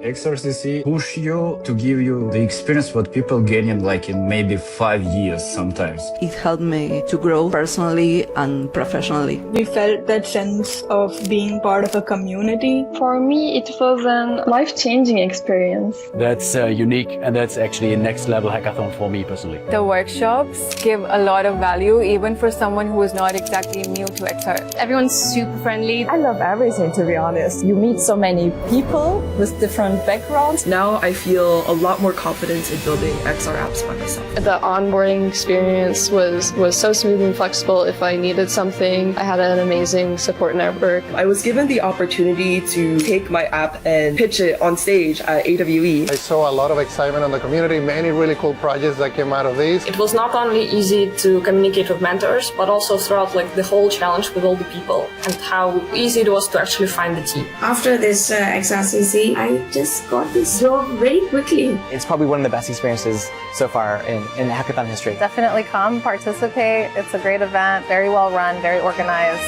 XRCC push you to give you the experience what people gaining like in maybe 5 years sometimes. It helped me to grow personally and professionally. We felt that sense of being part of a community. For me, it was a life-changing experience. That's unique, and that's actually a next-level hackathon for me personally. The workshops give a lot of value, even for someone who is not exactly new to XR. Everyone's super friendly. I love everything, to be honest. You meet so many people with different backgrounds. Now I feel a lot more confidence in building XR apps by myself. The onboarding experience was so smooth and flexible. If I needed something, I had an amazing support network. I was given the opportunity to take my app and pitch it on stage at AWE. I saw a lot of excitement in the community, many really cool projects that came out of these. It was not only easy to communicate with mentors, but also throughout the whole challenge with all the people and how easy it was to actually find the team. After this XRCC, I just got this job very quickly. It's probably one of the best experiences so far in hackathon history. Definitely come, participate. It's a great event, very well run, very organized.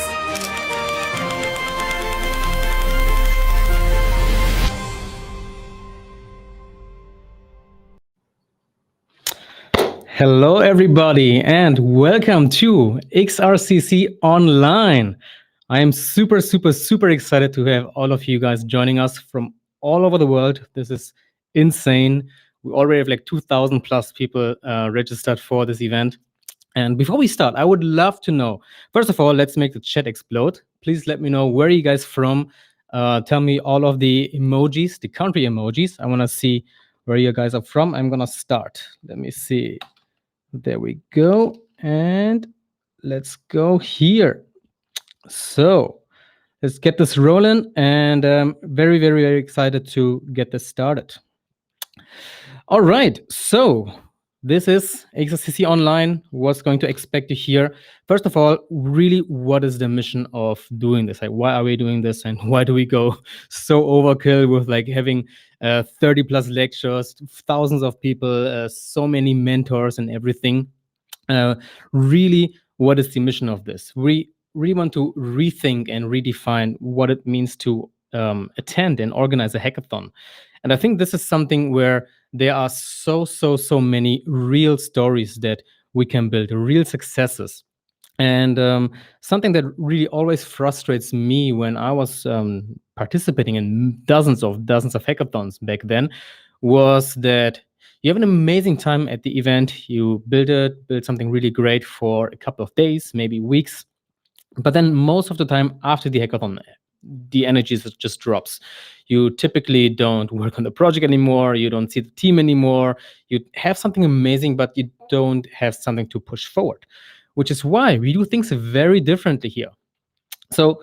Hello, everybody, and welcome to XRCC Online. I am super excited to have all of you guys joining us from all over the world. This is insane. We already have like 2,000 plus people registered for this event. And before we start, I would love to know, first of all, let's make the chat explode. Please let me know where are you guys from. Tell me all of the emojis, the country emojis. I want to see where you guys are from. I'm going to start. Let me see. There we go. And let's go here. So let's get this rolling, and very excited to get this started. All right, so this is XRCC Online. What's going to expect to hear? First of all, really, what is the mission of doing this? Like, why are we doing this, and why do we go so overkill with like having 30 plus lectures, thousands of people, so many mentors and everything? Really, what is the mission of this? We really want to rethink and redefine what it means to attend and organize a hackathon. And I think this is something where there are so many real stories that we can build, real successes. And something that really always frustrates me when I was participating in dozens of hackathons back then was that you have an amazing time at the event. You build something really great for a couple of days, maybe weeks. But then most of the time after the hackathon, the energy just drops. You typically don't work on the project anymore. You don't see the team anymore. You have something amazing, but you don't have something to push forward, which is why we do things very differently here. So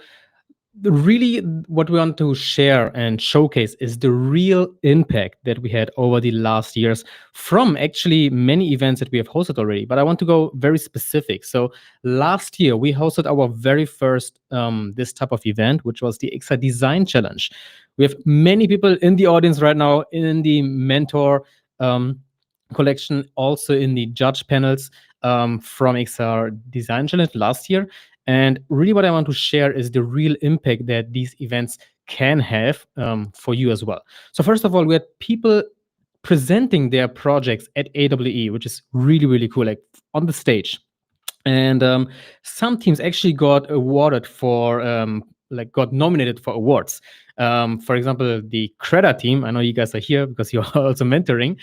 really what we want to share and showcase is the real impact that we had over the last years from actually many events that we have hosted already. But I want to go very specific. So last year we hosted our very first this type of event, which was the XR Design Challenge. We have many people in the audience right now in the mentor collection, also in the judge panels from XR Design Challenge last year. And really what I want to share is the real impact that these events can have for you as well. So first of all, we had people presenting their projects at AWE, which is really cool, like on the stage. And some teams actually got awarded for, got nominated for awards. For example, the Creda team, I know you guys are here because you're also mentoring.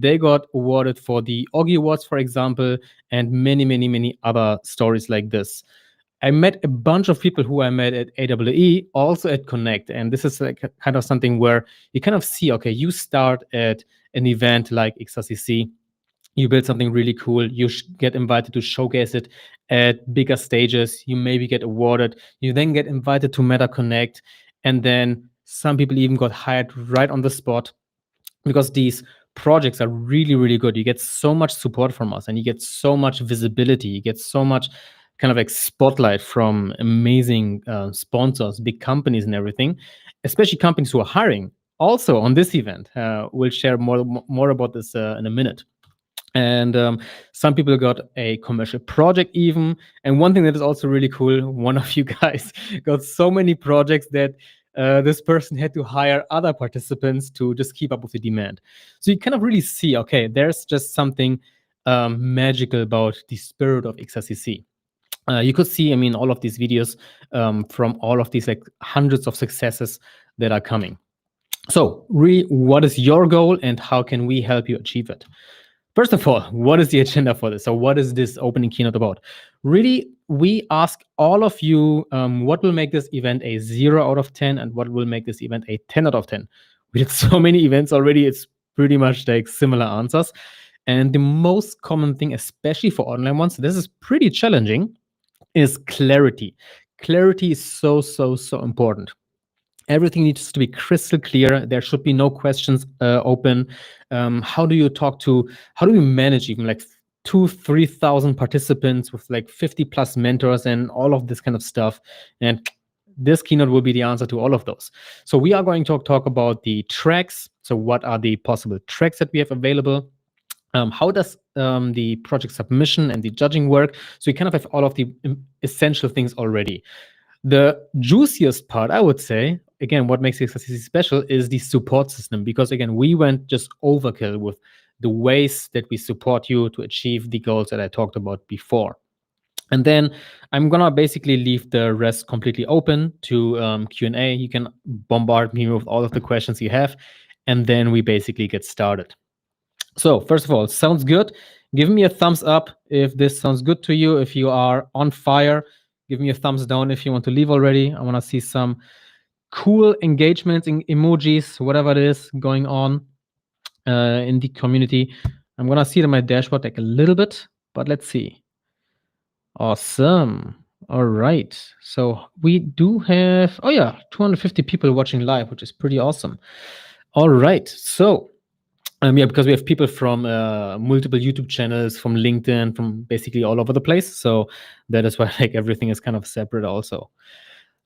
They got awarded for the Augie Awards, for example, and many other stories like this. I met a bunch of people who I met at AWE, also at Connect, and this is like kind of something where you kind of see, okay, you start at an event like XRCC, you build something really cool, you get invited to showcase it at bigger stages, you maybe get awarded, you then get invited to Meta Connect, and then some people even got hired right on the spot because these projects are really good. You get so much support from us, and you get so much visibility. You get so much kind of like spotlight from amazing sponsors, big companies and everything, especially companies who are hiring. Also on this event, we'll share more about this in a minute. And some people got a commercial project even. And one thing that is also really cool, one of you guys got so many projects that this person had to hire other participants to just keep up with the demand. So you kind of really see, okay, there's just something magical about the spirit of XRCC. You could see, I mean, all of these videos from all of these like hundreds of successes that are coming. So really, what is your goal and how can we help you achieve it? First of all, what is the agenda for this? So what is this opening keynote about? Really, we ask all of you what will make this event a 0 out of 10 and what will make this event a 10 out of 10. We did so many events already. It's pretty much like similar answers. And the most common thing, especially for online ones, this is pretty challenging, is clarity. Clarity is so important. Everything needs to be crystal clear. There should be no questions open. How do you manage even like 2,000-3,000 participants with like 50+ mentors and all of this kind of stuff? And this keynote will be the answer to all of those. So we are going to talk about the tracks. So what are the possible tracks that we have available? How does the project submission and the judging work? So we kind of have all of the essential things already. The juiciest part, I would say, again, what makes XRCC special is the support system, because again, we went just overkill with the ways that we support you to achieve the goals that I talked about before. And then I'm gonna basically leave the rest completely open to Q&A. You can bombard me with all of the questions you have, and then we basically get started. So first of all, sounds good? Give me a thumbs up if this sounds good to you. If you are on fire, give me a thumbs down if you want to leave already. I want to see some cool engagements, emojis, whatever it is going on in the community. I'm going to see it on my dashboard like a little bit, but let's see. Awesome. All right. So we do have, 250 people watching live, which is pretty awesome. All right. So because we have people from multiple YouTube channels, from LinkedIn, from basically all over the place. So that is why like everything is kind of separate also.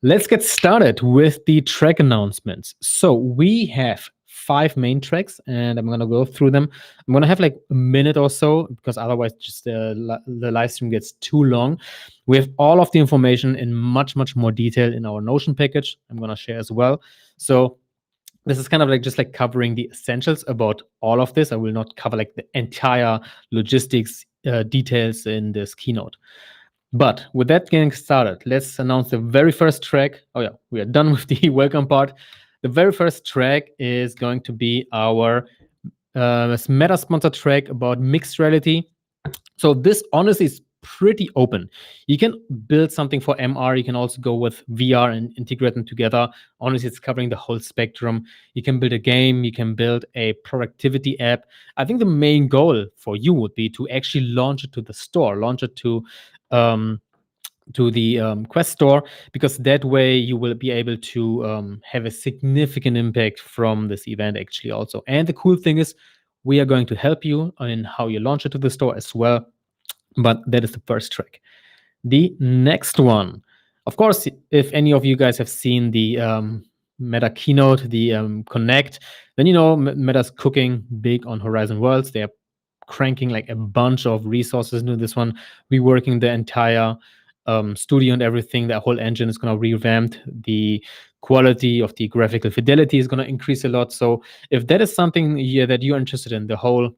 Let's get started with the track announcements. So we have 5 main tracks, and I'm going to go through them. I'm going to have like a minute or so, because otherwise just the live stream gets too long. We have all of the information in much more detail in our Notion package. I'm going to share as well. So this is kind of like just like covering the essentials about all of this. I will not cover like the entire logistics details in this keynote. But with that getting started, let's announce the very first track. Oh yeah, we are done with the welcome part. The very first track is going to be our Meta-sponsored track about mixed reality. So this honestly is pretty open. You can build something for MR. You can also go with VR and integrate them together. Honestly, it's covering the whole spectrum. You can build a game. You can build a productivity app. I think the main goal for you would be to actually launch it to the store, launch it to the Quest store, because that way you will be able to have a significant impact from this event actually also. And the cool thing is we are going to help you in how you launch it to the store as well. But that is the first track. The next one, of course, if any of you guys have seen the Meta keynote, the Connect, then you know Meta's cooking big on Horizon Worlds. They are cranking like a bunch of resources into this one, reworking the entire studio and everything. The whole engine is going to revamp. The quality of the graphical fidelity is going to increase a lot. So if that is something that you're interested in, the whole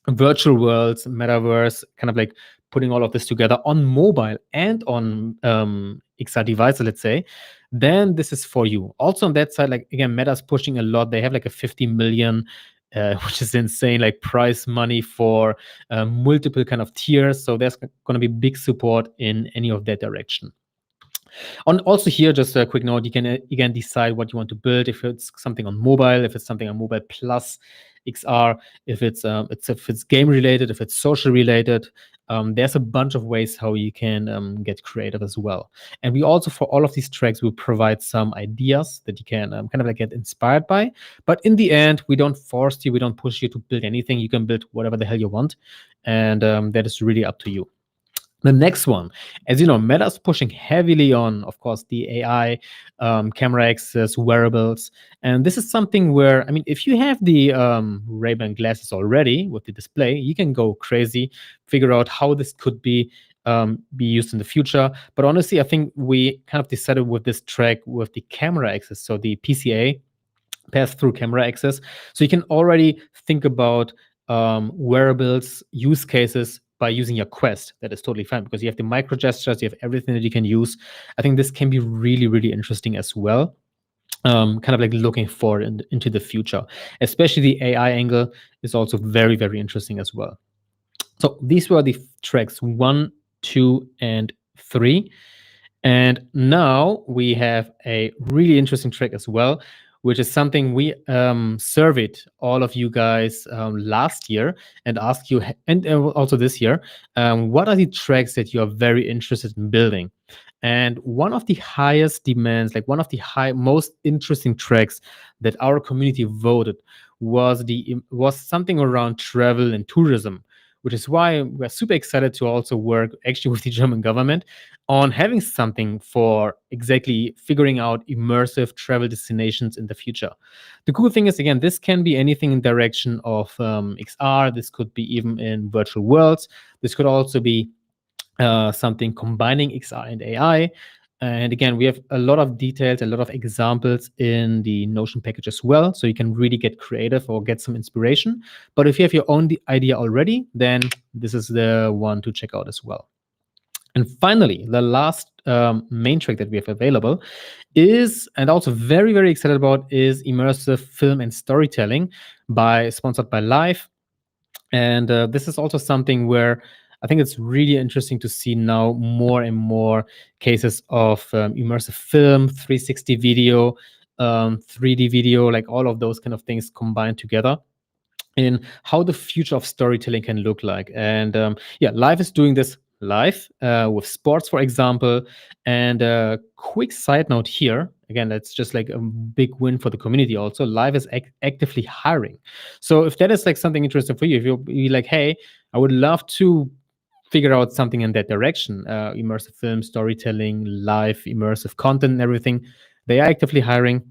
virtual worlds, metaverse, kind of like putting all of this together on mobile and on XR devices, let's say, then this is for you. Also on that side, like again, Meta's pushing a lot. They have like a 50 million, which is insane, like prize money for multiple kind of tiers. So there's going to be big support in any of that direction. And also here, just a quick note, you can again decide what you want to build, if it's something on mobile, if it's something on mobile plus XR, if it's game related, if it's social related. There's a bunch of ways how you can get creative as well. And we also, for all of these tracks, will provide some ideas that you can kind of like get inspired by. But in the end, we don't force you, we don't push you to build anything. You can build whatever the hell you want. And that is really up to you. The next one, as you know, Meta's pushing heavily on, of course, the AI, camera access, wearables. And this is something where, I mean, if you have the Ray-Ban glasses already with the display, you can go crazy, figure out how this could be be used in the future. But honestly, I think we kind of decided with this track with the camera access, so the PCA, pass-through camera access. So you can already think about wearables use cases by using your Quest. That is totally fine because you have the micro gestures, you have everything that you can use. I think this can be really, really interesting as well. Kind of like looking forward into the future. Especially the AI angle is also very, very interesting as well. So these were the tracks 1, 2, and 3. And now we have a really interesting track as well, which is something we surveyed all of you guys last year and asked you, and also this year, what are the tracks that you are very interested in building? And one of the highest demands, like one of the most interesting tracks that our community voted was something around travel and tourism, which is why we're super excited to also work actually with the German government on having something for exactly figuring out immersive travel destinations in the future. The cool thing is, again, this can be anything in direction of XR. This could be even in virtual worlds. This could also be something combining XR and AI. And again, we have a lot of details, a lot of examples in the Notion package as well. So you can really get creative or get some inspiration. But if you have your own idea already, then this is the one to check out as well. And finally, the last main track that we have available is, and also very, very excited about, is immersive film and storytelling sponsored by Live. And this is also something where I think it's really interesting to see now more and more cases of immersive film, 360 video, 3D video, like all of those kind of things combined together in how the future of storytelling can look like. And yeah, Live is doing this live with sports, for example. And a quick side note here, again, that's just like a big win for the community also. Live is actively hiring. So if that is like something interesting for you, if you're like, hey, I would love to figure out something in that direction, immersive film, storytelling, live, immersive content and everything, they are actively hiring.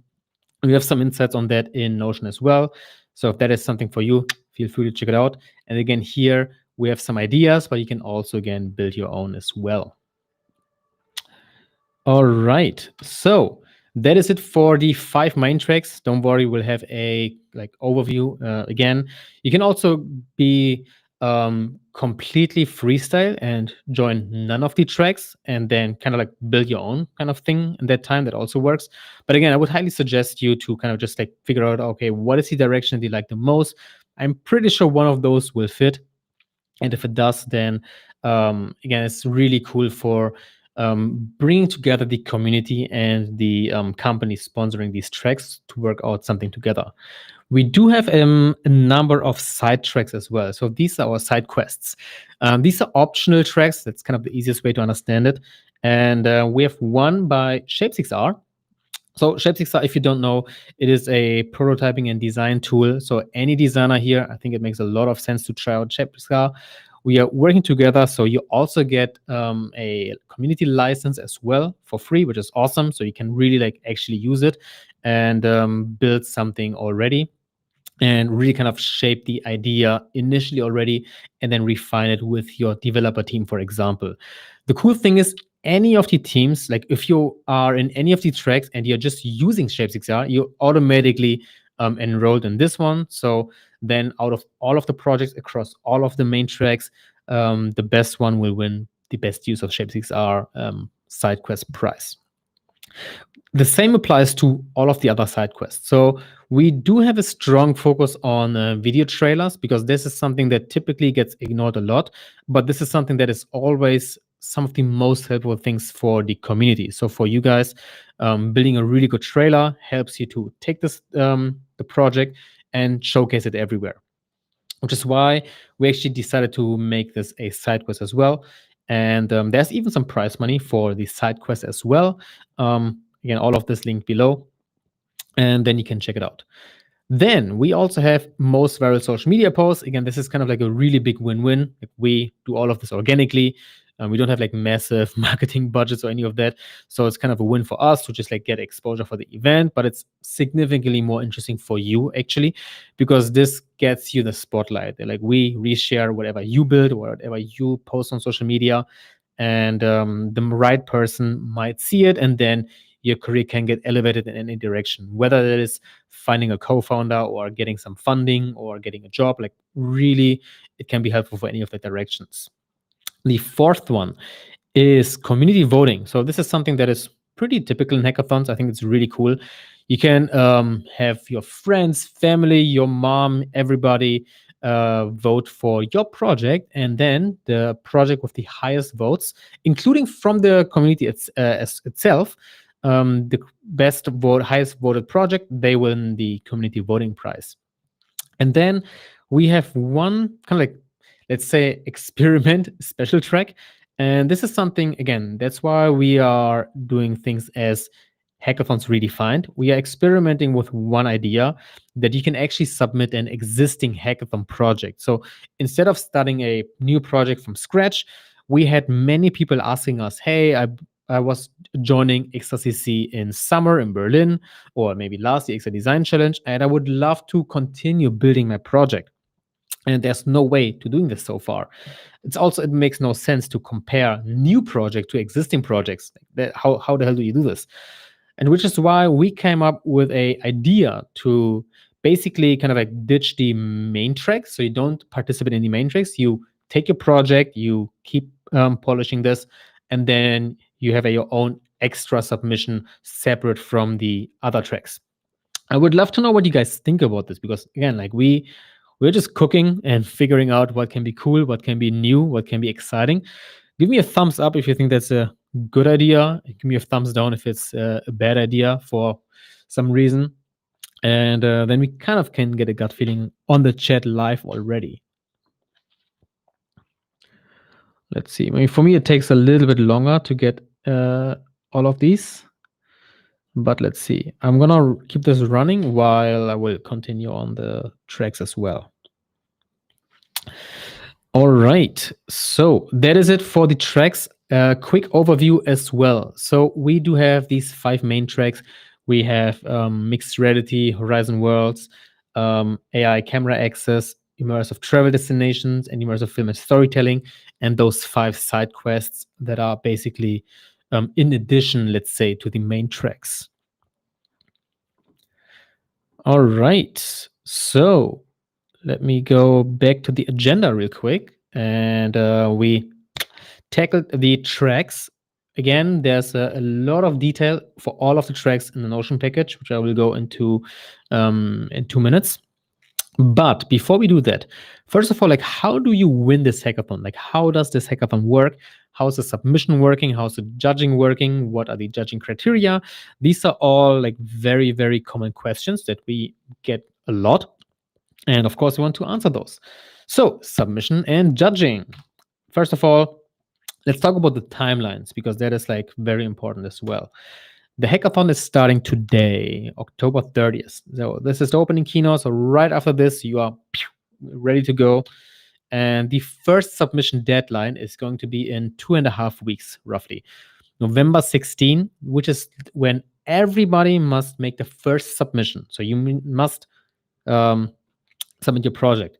We have some insights on that in Notion as well. So if that is something for you, feel free to check it out. And again, here we have some ideas, but you can also, again, build your own as well. All right. So that is it for the 5 main tracks. Don't worry, we'll have a overview again. You can also be completely freestyle and join none of the tracks and then kind of like build your own kind of thing in that time. That also works. But again, I would highly suggest you to kind of just like figure out, okay, what is the direction that you like the most? I'm pretty sure one of those will fit. And if it does, then again, it's really cool for bringing together the community and the company sponsoring these tracks to work out something together. We do have a number of side tracks as well. So these are our side quests. These are optional tracks. That's kind of the easiest way to understand it. And we have one by Shapes-XR. So Shapes-XR, if you don't know, it is a prototyping and design tool. So any designer here, I think it makes a lot of sense to try out Shapes-XR. We are working together, so you also get a community license as well for free, which is awesome. So you can really like actually use it and build something already and really kind of shape the idea initially already and then refine it with your developer team, for example. The cool thing is any of the teams, like if you are in any of the tracks and you're just using Shapes-XR, you're automatically enrolled in this one. So then out of all of the projects across all of the main tracks, the best one will win the best use of Shapes-XR side quest prize. The same applies to all of the other side quests. So we do have a strong focus on video trailers because this is something that typically gets ignored a lot, but this is something that is always some of the most helpful things for the community. So for you guys, building a really good trailer helps you to take this the project and showcase it everywhere, which is why we actually decided to make this a side quest as well. And there's even some prize money for the side quest as well. Again, all of this linked below, and then you can check it out. Then we also have most viral social media posts. Again, this is kind of like a really big win-win. Like we do all of this organically. We don't have like massive marketing budgets or any of that. So it's kind of a win for us to just like get exposure for the event, but it's significantly more interesting for you actually, because this gets you the spotlight. Like we reshare whatever you build or whatever you post on social media. and the right person might see it, and then your career can get elevated in any direction, whether it is finding a co-founder or getting some funding or getting a job. Like really, it can be helpful for any of the directions. The fourth one is community voting. So this is something that is pretty typical in hackathons. I think it's really cool. You can have your friends, family, your mom, everybody vote for your project, and then the project with the highest votes, including from the community itself, the highest voted project, they win the community voting prize. And then we have one kind of like, let's say, experiment special track. And this is something, again, that's why we are doing things as hackathons redefined. We are experimenting with one idea that you can actually submit an existing hackathon project. So instead of starting a new project from scratch, we had many people asking us, hey, I was joining XRCC in summer in Berlin, or maybe last year XR Design Challenge, and I would love to continue building my project. And there's no way to doing this so far. It makes no sense to compare new project to existing projects. How the hell do you do this? And which is why we came up with a idea to basically kind of like ditch the main tracks. So you don't participate in the main tracks. You take your project, you keep polishing this, and then you have your own extra submission separate from the other tracks. I would love to know what you guys think about this, because again, like we're just cooking and figuring out what can be cool, what can be new, what can be exciting. Give me a thumbs up if you think that's a good idea. Give me a thumbs down if it's a bad idea for some reason. And then we kind of can get a gut feeling on the chat live already. Let's see. I mean, for me, it takes a little bit longer to get all of these. But let's see. I'm going to keep this running while I will continue on the tracks as well. All right. So that is it for the tracks. Quick overview as well. So we do have these 5 main tracks. We have mixed reality, Horizon Worlds, AI camera access, immersive travel destinations, and immersive film and storytelling, and those 5 side quests that are basically in addition, let's say, to the main tracks. All right. So let me go back to the agenda real quick. And we tackled the tracks. Again, there's a lot of detail for all of the tracks in the Notion package, which I will go into in 2 minutes. But before we do that, first of all, like, how do you win this hackathon? Like, how does this hackathon work? How's the submission working? How's the judging working? What are the judging criteria? These are all like very, very common questions that we get a lot. And of course, we want to answer those. So submission and judging. First of all, let's talk about the timelines, because that is like very important as well. The hackathon is starting today, October 30th. So this is the opening keynote. So right after this, you are ready to go. And the first submission deadline is going to be in 2.5 weeks, roughly. November 16, which is when everybody must make the first submission. So you must submit your project.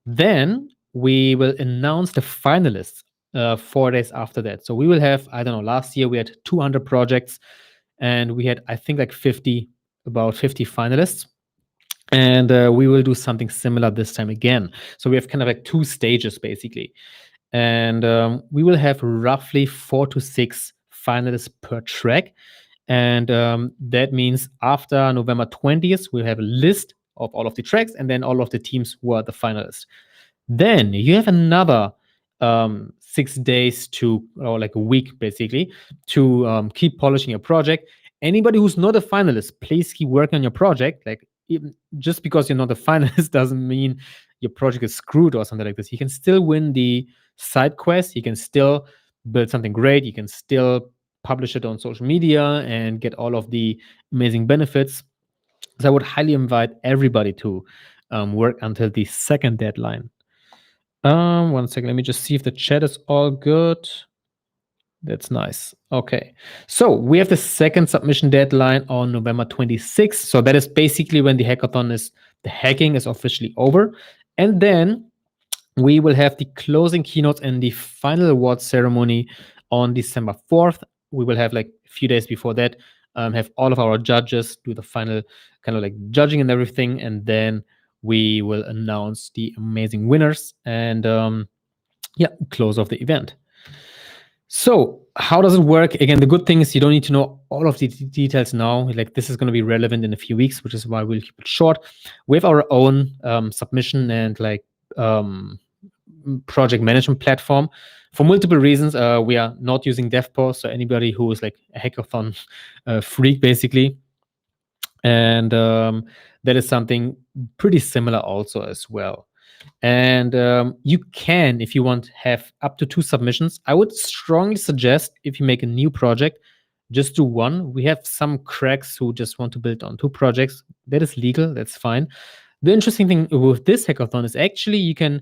Then we will announce the finalists 4 days after that. So we will have, I don't know, last year we had 200 projects. And we had, I think, like about 50 finalists. And we will do something similar this time again. So we have kind of like 2 stages, basically. And we will have roughly 4 to 6 finalists per track. And that means after November 20th, we'll have a list of all of the tracks and then all of the teams who are the finalists. Then you have another 6 days or like a week, basically, to keep polishing your project. Anybody who's not a finalist, please keep working on your project. Like, just because you're not a finalist doesn't mean your project is screwed or something like this. You can still win the side quest. You can still build something great. You can still publish it on social media and get all of the amazing benefits. So I would highly invite everybody to work until the second deadline. 1 second. Let me just see if the chat is all good. That's nice. Okay. So we have the second submission deadline on November 26th. So that is basically when the hacking is officially over. And then we will have the closing keynotes and the final award ceremony On December 4th, we will have like a few days before that, have all of our judges do the final kind of like judging and everything, and then we will announce the amazing winners and close off the event. So how does it work? Again, the good thing is you don't need to know all of the details now. Like this is going to be relevant in a few weeks, which is why we'll keep it short. We have our own submission and like project management platform. For multiple reasons, we are not using DevPo, so anybody who is like a hackathon freak, basically. And that is something pretty similar also as well. And you can, if you want, have up to 2 submissions. I would strongly suggest if you make a new project, just do 1. We have some cracks who just want to build on 2 projects. That is legal, that's fine. The interesting thing with this hackathon is actually you can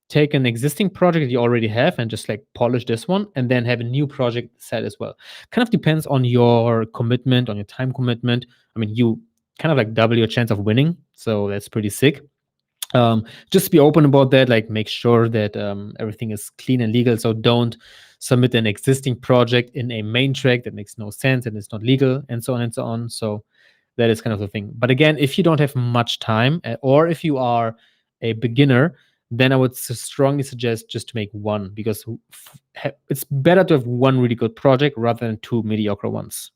take an existing project you already have and just like polish this one and then have a new project set as well. Kind of depends on your commitment, on your time commitment. I mean, you kind of like double your chance of winning, so that's pretty sick. Just be open about that, like make sure that everything is clean and legal. So don't submit an existing project in a main track that makes no sense and it's not legal, and so on and so on. So that is kind of the thing. But again, if you don't have much time or if you are a beginner, then I would strongly suggest just to make 1, because it's better to have 1 really good project rather than 2 mediocre ones.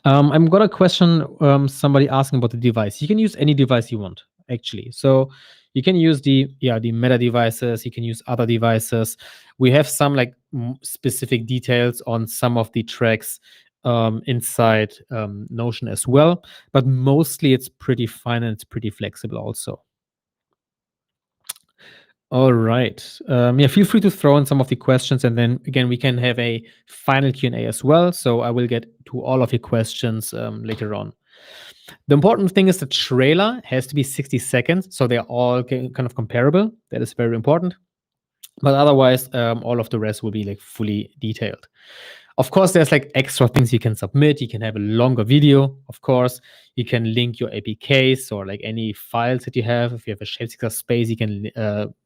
I've got a question, somebody asking about the device. You can use any device you want, actually. So you can use the Meta devices, you can use other devices. We have some like specific details on some of the tracks inside Notion as well, but mostly it's pretty fine and it's pretty flexible also. All right. Feel free to throw in some of the questions, and then again we can have a final Q&A as well. So I will get to all of your questions later on. The important thing is the trailer has to be 60 seconds, so they're all kind of comparable. That is very important. But otherwise, all of the rest will be like fully detailed. Of course, there's like extra things you can submit. You can have a longer video, of course. You can link your APKs or like any files that you have. If you have a Shapespeare space, you can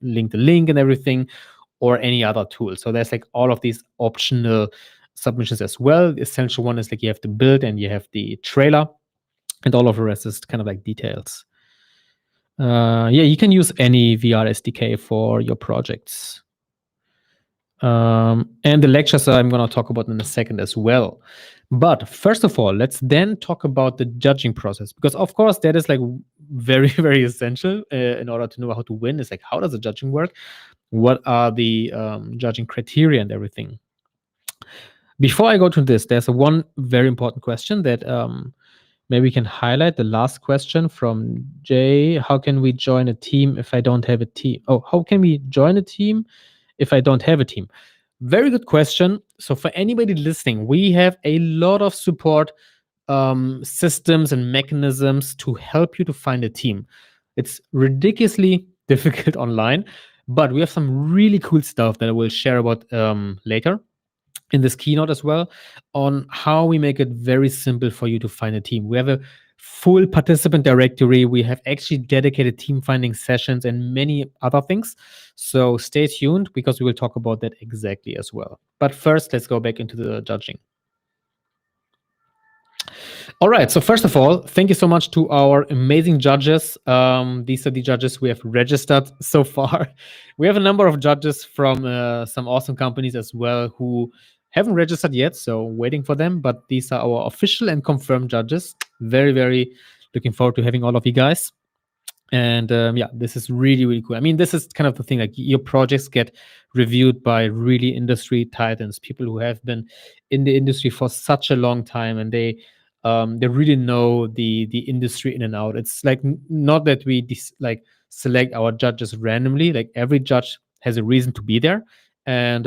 link the link and everything, or any other tool. So there's like all of these optional submissions as well. The essential one is like you have the build and you have the trailer, and all of the rest is kind of like details. You can use any VR SDK for your projects. And the lectures I'm going to talk about in a second as well. But first of all, let's then talk about the judging process, because of course that is like very, very essential in order to know how to win. It's like, how does the judging work? What are the judging criteria and everything? Before I go to this, there's one very important question that maybe we can highlight. The last question from Jay: how can we join a team if I don't have a team? Oh, how can we join a team if I don't have a team? Very good question. So for anybody listening, we have a lot of support systems and mechanisms to help you to find a team. It's ridiculously difficult online, but we have some really cool stuff that I will share about later in this keynote as well, on how we make it very simple for you to find a team. We have a full participant directory. We have actually dedicated team finding sessions and many other things. So stay tuned, because we will talk about that exactly as well. But first, let's go back into the judging. All right. So first of all, thank you so much to our amazing judges. These are the judges we have registered so far. We have a number of judges from some awesome companies as well who haven't registered yet, so waiting for them. But these are our official and confirmed judges. Very, very looking forward to having all of you guys. And this is really, really cool. I mean, this is kind of the thing, like your projects get reviewed by really industry titans, people who have been in the industry for such a long time, and they really know the industry in and out. It's like not that we select our judges randomly. Like every judge has a reason to be there, and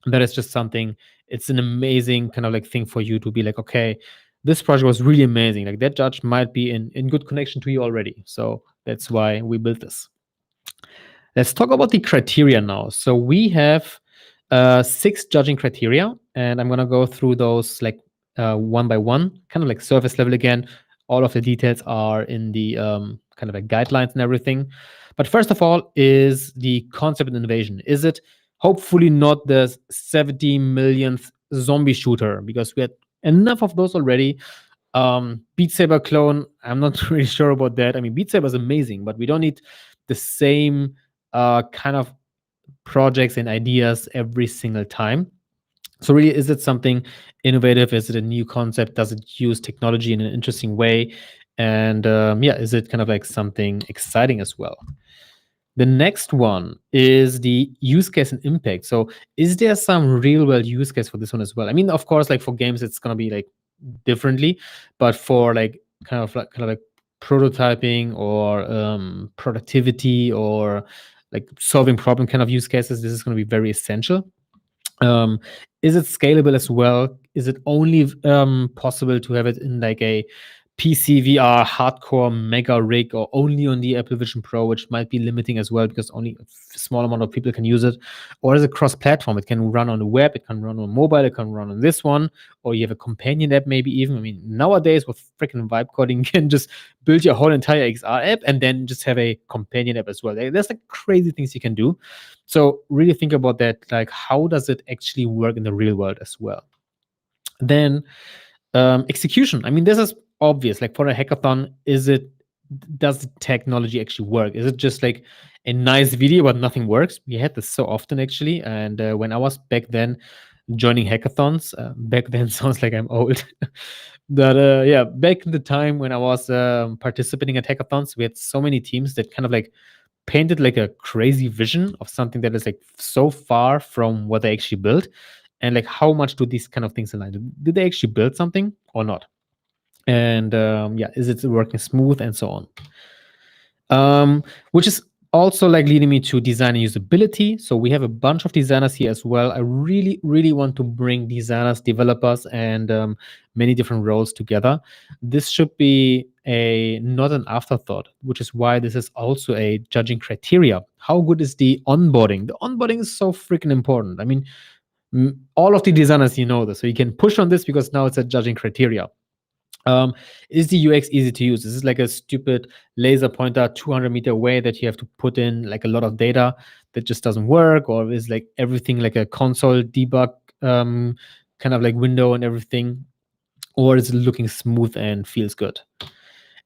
that is just something. It's an amazing kind of like thing for you to be like, okay, this project was really amazing. Like that judge might be in good connection to you already. So that's why we built this. Let's talk about the criteria now. So we have 6 judging criteria, and I'm gonna go through those like one by one, kind of like surface level again. All of the details are in the kind of like guidelines and everything. But first of all is the concept and innovation. Is it Hopefully not the 70 millionth zombie shooter, because we had enough of those already. Beat Saber clone, I'm not really sure about that. I mean, Beat Saber is amazing, but we don't need the same kind of projects and ideas every single time. So really, is it something innovative? Is it a new concept? Does it use technology in an interesting way? And is it kind of like something exciting as well? The next one is the use case and impact. So is there some real world use case for this one as well? I mean, of course, like for games, it's going to be like differently, but for like kind of like prototyping or productivity or like solving problem kind of use cases, this is going to be very essential. Is it scalable as well? Is it only possible to have it in like a PC VR hardcore mega rig, or only on the Apple Vision Pro, which might be limiting as well because only a small amount of people can use it? Or is it cross-platform? It can run on the web, it can run on mobile, it can run on this one, or you have a companion app maybe even. I mean, nowadays with freaking vibe coding, you can just build your whole entire XR app and then just have a companion app as well. There's like crazy things you can do. So really think about that, like how does it actually work in the real world as well? Then execution. I mean, this is obvious. Like for a hackathon, does the technology actually work? Is it just like a nice video but nothing works? We had this so often actually. And when I was back then joining hackathons, back then sounds like I'm old. But back in the time when I was participating at hackathons, we had so many teams that kind of like painted like a crazy vision of something that is like so far from what they actually built. And like, how much do these kind of things align? Did they actually build something or not? And is it working smooth and so on? Which is also like leading me to design and usability. So we have a bunch of designers here as well. I really, really want to bring designers, developers, and many different roles together. This should be not an afterthought, which is why this is also a judging criteria. How good is the onboarding? The onboarding is so freaking important. I mean, all of the designers, this, so you can push on this because now it's a judging criteria. Is the UX easy to use? Is this like a stupid laser pointer 200-meter away that you have to put in like a lot of data that just doesn't work? Or is like everything like a console debug kind of like window and everything? Or is it looking smooth and feels good?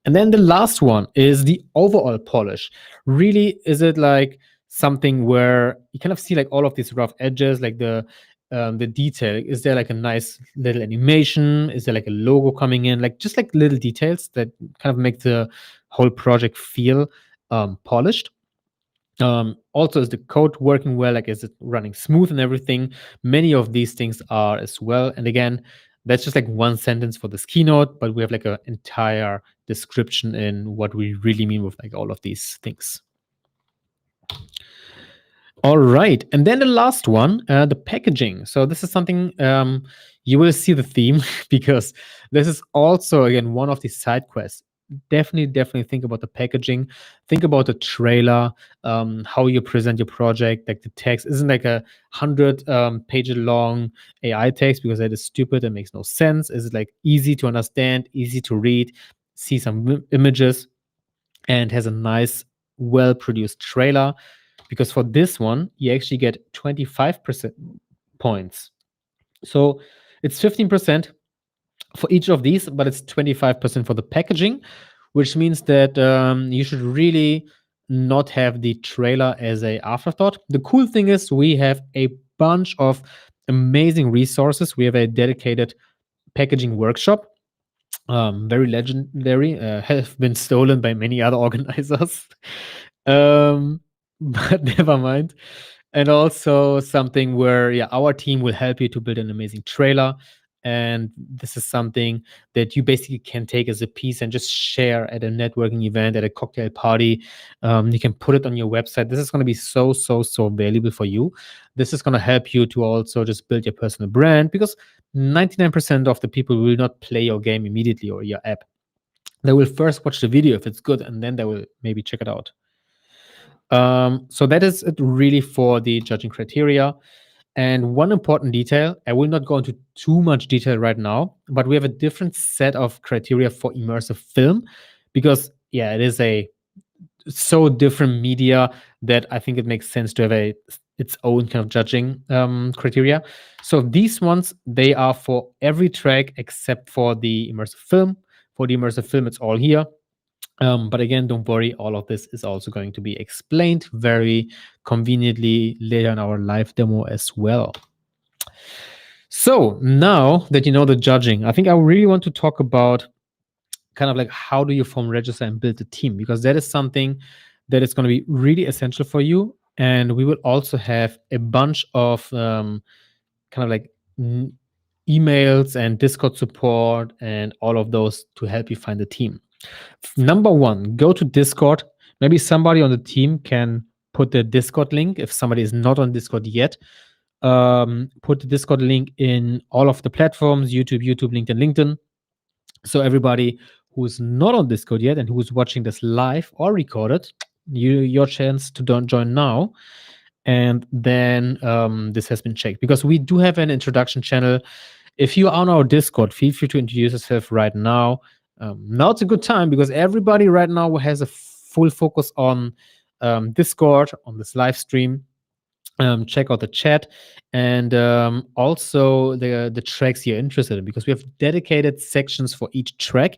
And then the last one is the overall polish. Really, is it like something where you kind of see like all of these rough edges, like the detail? Is there like a nice little animation? Is there like a logo coming in? Like just like little details that kind of make the whole project feel polished. Also, is the code working well? Like, is it running smooth and everything? Many of these things are as well. And again, that's just like one sentence for this keynote, but we have like an entire description in what we really mean with like all of these things. All right, and then the last one, the packaging. So this is something you will see the theme because this is also, again, one of the side quests. Definitely think about the packaging. Think about the trailer, how you present your project. Like the text isn't like a 100-page long AI text because that is stupid and makes no sense. Is it like easy to understand, easy to read, see some images, and has a nice, well-produced trailer? Because for this one, you actually get 25% points. So it's 15% for each of these, but it's 25% for the packaging, which means that you should really not have the trailer as an afterthought. The cool thing is we have a bunch of amazing resources. We have a dedicated packaging workshop, very legendary, have been stolen by many other organizers. But never mind. And also something where, our team will help you to build an amazing trailer. And this is something that you basically can take as a piece and just share at a networking event, at a cocktail party. You can put it on your website. This is going to be so valuable for you. This is going to help you to also just build your personal brand, because 99% of the people will not play your game immediately or your app. They will first watch the video if it's good, and then they will maybe check it out. So that is it really for the judging criteria. And one important detail, I will not go into too much detail right now, but we have a different set of criteria for immersive film, because it is a so different media that I think it makes sense to have a its own kind of judging criteria. So these ones, they are for every track except for the immersive film. For the immersive film, it's all here. But again, don't worry, all of this is also going to be explained very conveniently later in our live demo as well. So now that you know the judging, I think I really want to talk about kind of like how do you form, register, and build a team, because that is something that is going to be really essential for you. And we will also have a bunch of kind of like emails and Discord support and all of those to help you find a team. Number one, go to Discord. Maybe somebody on the team can put the Discord link if somebody is not on Discord yet. Put the Discord link in all of the platforms, YouTube, LinkedIn. So everybody who's not on Discord yet and who's watching this live or recorded, your chance to join now. And then this has been checked, because we do have an introduction channel. If you are on our Discord, feel free to introduce yourself right now. Now it's a good time, because everybody right now has a full focus on Discord, on this live stream. Check out the chat, and also the tracks you're interested in, because we have dedicated sections for each track,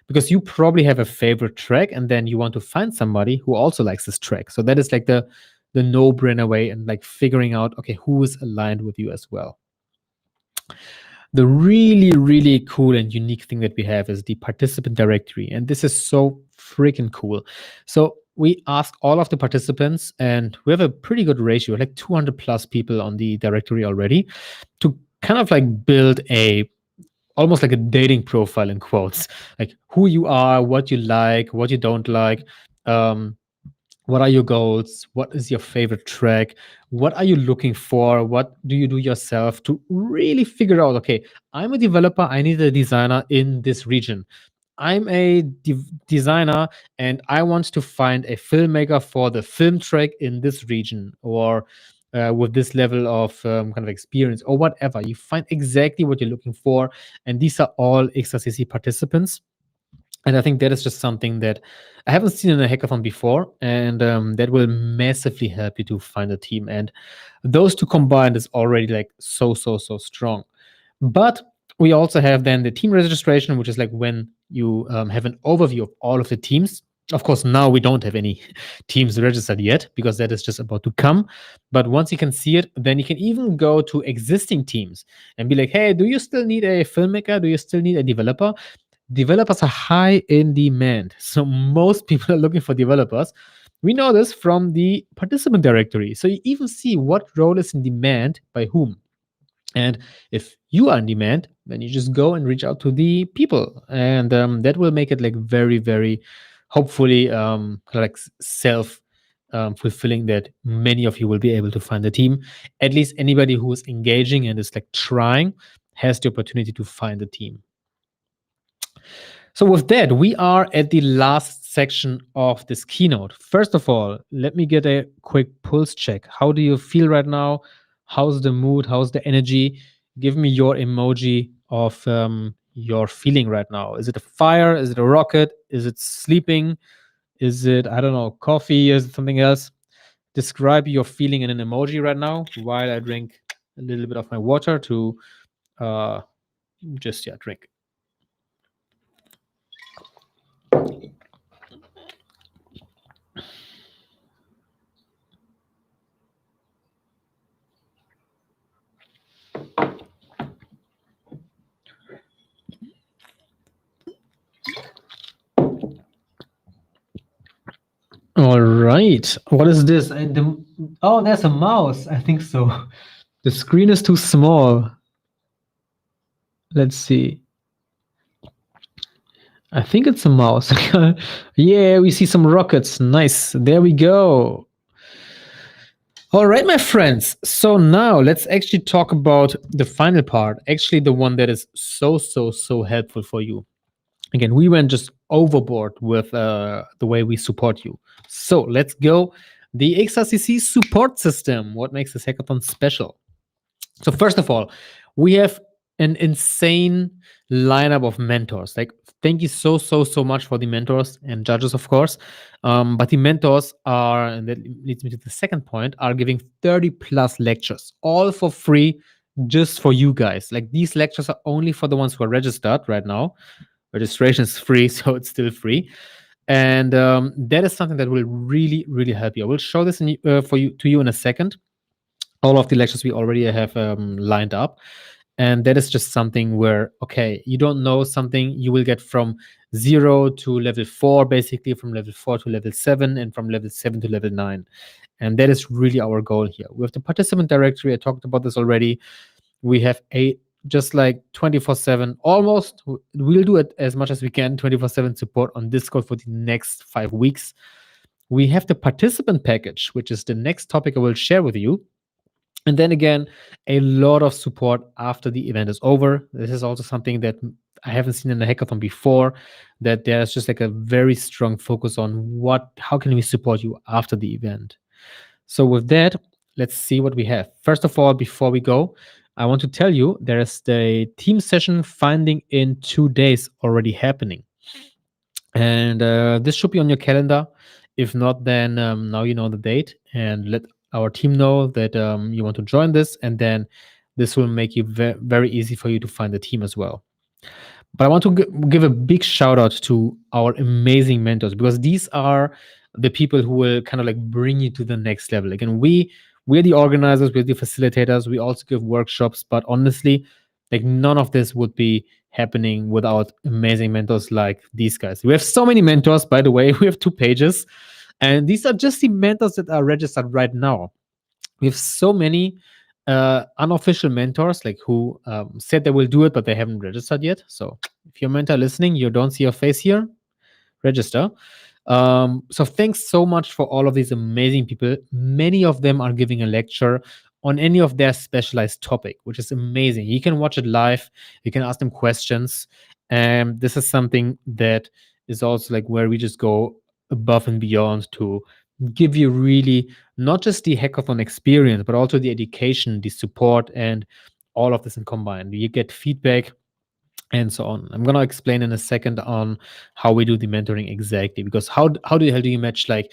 because you probably have a favorite track and then you want to find somebody who also likes this track. So that is like the no-brainer way, and like figuring out, okay, who is aligned with you as well. The really, really cool and unique thing that we have is the participant directory. And this is so freaking cool. So we ask all of the participants, and we have a pretty good ratio, like 200 plus people on the directory already, to kind of like build almost like a dating profile in quotes, like who you are, what you like, what you don't like, what are your goals, what is your favorite track, what are you looking for, what do you do yourself, to really figure out, okay, I'm a developer, I need a designer in this region. I'm a designer and I want to find a filmmaker for the film track in this region, or with this level of kind of experience, or whatever. You find exactly what you're looking for. And these are all XRCC participants. And I think that is just something that I haven't seen in a hackathon before, and that will massively help you to find a team. And those two combined is already like so strong. But we also have then the team registration, which is like when you have an overview of all of the teams. Of course, now we don't have any teams registered yet, because that is just about to come. But once you can see it, then you can even go to existing teams and be like, hey, do you still need a filmmaker? Do you still need a developer? Developers are high in demand. So most people are looking for developers. We know this from the participant directory. So you even see what role is in demand by whom. And if you are in demand, then you just go and reach out to the people. And that will make it like very, very, hopefully, like self-fulfilling, that many of you will be able to find a team. At least anybody who is engaging and is like trying has the opportunity to find a team. So with that, we are at the last section of this keynote. First of all, let me get a quick pulse check. How do you feel right now? How's the mood? How's the energy? Give me your emoji of your feeling right now. Is it a fire? Is it a rocket? Is it sleeping? Is it, I don't know, coffee? Is it something else? Describe your feeling in an emoji right now while I drink a little bit of my water to drink. All right. What is this? Oh, there's a mouse. I think so. The screen is too small. Let's see. I think it's a mouse. Yeah, we see some rockets. Nice. There we go. All right, my friends. So now let's actually talk about the final part. Actually, the one that is so helpful for you. Again, we went just overboard with the way we support you. So let's go. The XRCC support system. What makes this hackathon special? So first of all, we have an insane lineup of mentors. Like, thank you so much for the mentors and judges, of course. But the mentors are, and that leads me to the second point, are giving 30 plus lectures, all for free, just for you guys. Like, these lectures are only for the ones who are registered right now. Registration is free, so it's still free. And that is something that will really help you. I will show this to you in a second. All of the lectures we already have lined up. And that is just something where, okay, you don't know something, you will get from 0 to level 4, basically from level 4 to level 7, and from level 7 to level 9. And that is really our goal here. With the participant directory, I talked about this already. We have just like 24/7, almost. We'll do it as much as we can, 24/7 support on Discord for the next 5 weeks. We have the participant package, which is the next topic I will share with you. And then again, a lot of support after the event is over. This is also something that I haven't seen in the hackathon before, that there's just like a very strong focus on how can we support you after the event. So with that, let's see what we have. First of all, before we go, I want to tell you there is the team session finding in 2 days already happening. And this should be on your calendar. If not, then now you know the date, and let our team know that you want to join this, and then this will make it very easy for you to find the team as well. But I want to give a big shout out to our amazing mentors, because these are the people who will kind of like bring you to the next level. Again, we're the organizers, we're the facilitators, we also give workshops, but honestly, like, none of this would be happening without amazing mentors like these guys. We have so many mentors, by the way. We have 2 pages, and these are just the mentors that are registered right now. We have so many unofficial mentors, like, who said they will do it, but they haven't registered yet. So if you're a mentor listening, you don't see your face here, register. So thanks so much for all of these amazing people. Many of them are giving a lecture on any of their specialized topic, which is amazing. You can watch it live, you can ask them questions, and this is something that is also like where we just go above and beyond to give you really not just the hackathon experience, but also the education, the support, and all of this in combined. You get feedback and so on. I'm going to explain in a second on how we do the mentoring exactly, because how the hell do you match like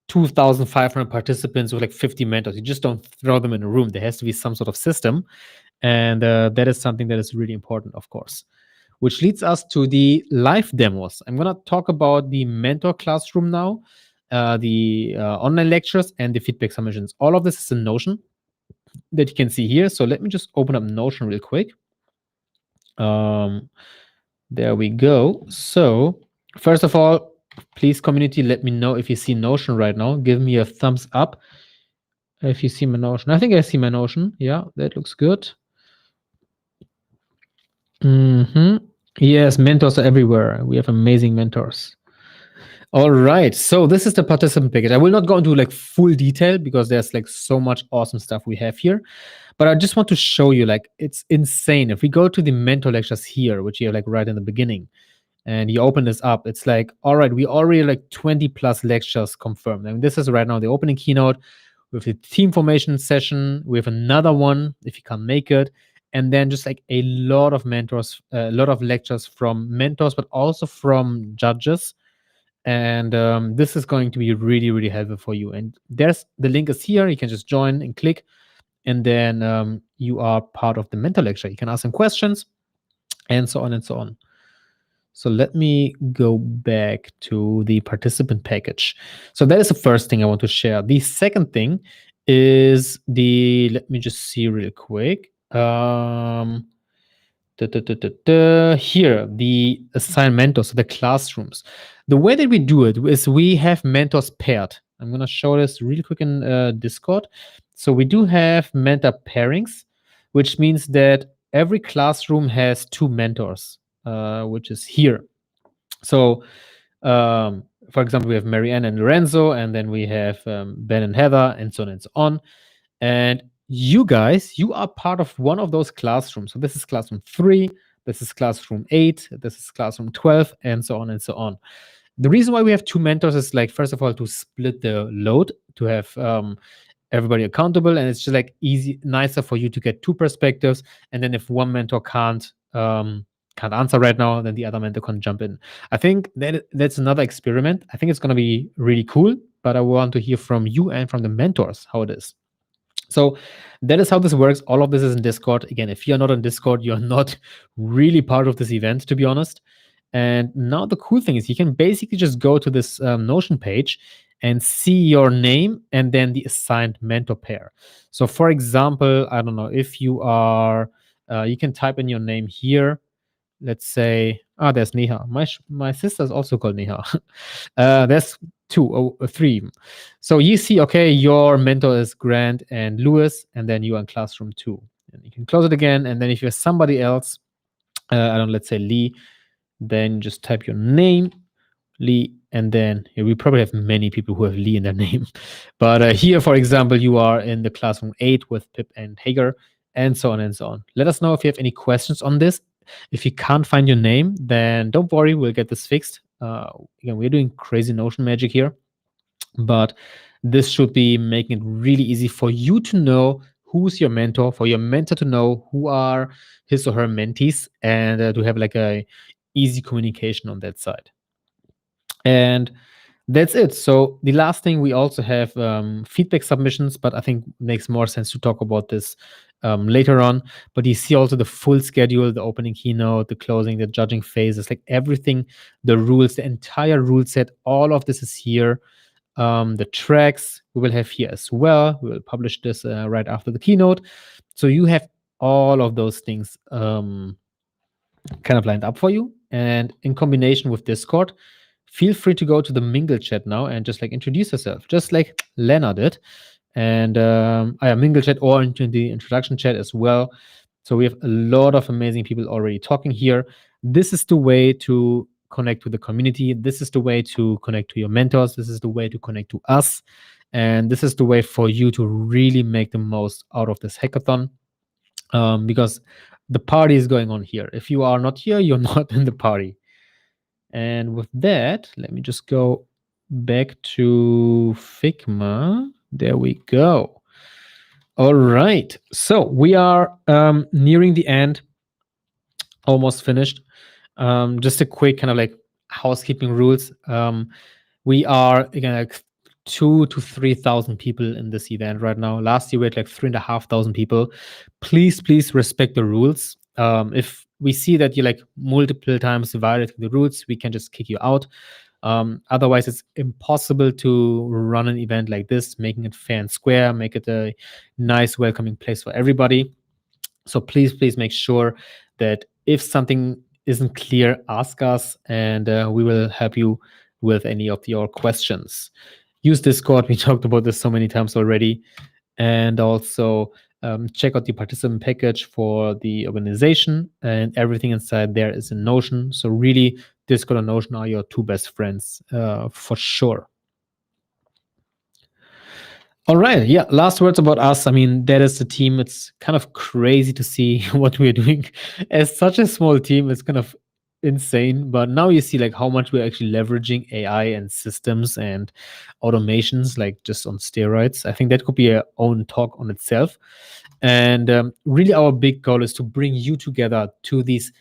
2,500 participants with like 50 mentors? You just don't throw them in a room. There has to be some sort of system, and that is something that is really important, of course. Which leads us to the live demos. I'm going to talk about the mentor classroom now, the online lectures, and the feedback submissions. All of this is in Notion that you can see here. So let me just open up Notion real quick. There we go. So first of all, please, community, let me know if you see Notion right now. Give me a thumbs up if you see my Notion. I think I see my Notion. Yeah, that looks good. Yes, mentors are everywhere. We have amazing mentors. All right, so this is the participant package. I will not go into like full detail because there's like so much awesome stuff we have here, but I just want to show you, like, it's insane. If we go to the mentor lectures here, which you have like right in the beginning, and you open this up, it's like, all right, we already like 20 plus lectures confirmed. I mean, this is right now the opening keynote with the team formation session. We have another one if you can't make it. And then just like a lot of mentors, a lot of lectures from mentors, but also from judges. And this is going to be really helpful for you. And there's the link is here. You can just join and click, and then you are part of the mentor lecture. You can ask some questions, and so on and so on. So let me go back to the participant package. So that is the first thing I want to share. The second thing is let me just see real quick. Here, the assigned mentors, so the classrooms. The way that we do it is we have mentors paired. I'm going to show this really quick in Discord. So we do have mentor pairings, which means that every classroom has 2 mentors, which is here. So, for example, we have Marianne and Lorenzo, and then we have Ben and Heather, and so on and so on. And you guys, you are part of one of those classrooms. So this is classroom 3, this is classroom 8, this is classroom 12, and so on and so on. The reason why we have 2 mentors is, like, first of all, to split the load, to have everybody accountable, and it's just like nicer for you to get two perspectives. And then if one mentor can't answer right now, then the other mentor can jump in. I think that's another experiment. I think it's going to be really cool, but I want to hear from you and from the mentors how it is. So that is how this works. All of this is in Discord. Again, if you're not on Discord, you're not really part of this event, to be honest. And now the cool thing is you can basically just go to this Notion page and see your name and then the assigned mentor pair. So for example, I don't know, if you are, you can type in your name here. Let's say, there's Neha. My sister's also called Neha. There's three. So you see, okay, your mentor is Grant and Lewis, and then you are in classroom 2. And you can close it again. And then if you're somebody else, let's say Lee, then just type your name, Lee, and then we probably have many people who have Lee in their name. But here, for example, you are in the classroom 8 with Pip and Hager, and so on and so on. Let us know if you have any questions on this. If you can't find your name, then don't worry, we'll get this fixed. Again, we're doing crazy Notion magic here, but this should be making it really easy for you to know who's your mentor, for your mentor to know who are his or her mentees, and to have like a easy communication on that side. And that's it. So the last thing, we also have feedback submissions, but I think it makes more sense to talk about this later on. But you see also the full schedule, the opening keynote, the closing, the judging phases, like everything, the rules, the entire rule set, all of this is here. The tracks we will have here as well. We will publish this right after the keynote. So you have all of those things kind of lined up for you. And in combination with Discord, feel free to go to the Mingle chat now and just like introduce yourself, just like Lena did. And I have Mingle chat or into the introduction chat as well. So we have a lot of amazing people already talking here. This is the way to connect with the community. This is the way to connect to your mentors. This is the way to connect to us. And this is the way for you to really make the most out of this hackathon, because the party is going on here. If you are not here, you're not in the party. And with that, let me just go back to Figma. There we go. All right. So we are nearing the end, almost finished. Just a quick kind of like housekeeping rules. We are, again, like 2,000 to 3,000 people in this event right now. Last year we had like 3,500 people. Please respect the rules. If we see that you like multiple times violating the rules, we can just kick you out. Otherwise, it's impossible to run an event like this, making it fair and square, make it a nice, welcoming place for everybody. So please make sure that if something isn't clear, ask us, and we will help you with any of your questions. Use Discord. We talked about this so many times already. And also check out the participant package for the organization, and everything inside there is in Notion. So really, Discord and Notion are your two best friends for sure. All right. Yeah. Last words about us. I mean, that is the team. It's kind of crazy to see what we're doing as such a small team. It's kind of insane. But now you see like how much we're actually leveraging AI and systems and automations, like just on steroids. I think that could be our own talk on itself. And really, our big goal is to bring you together to these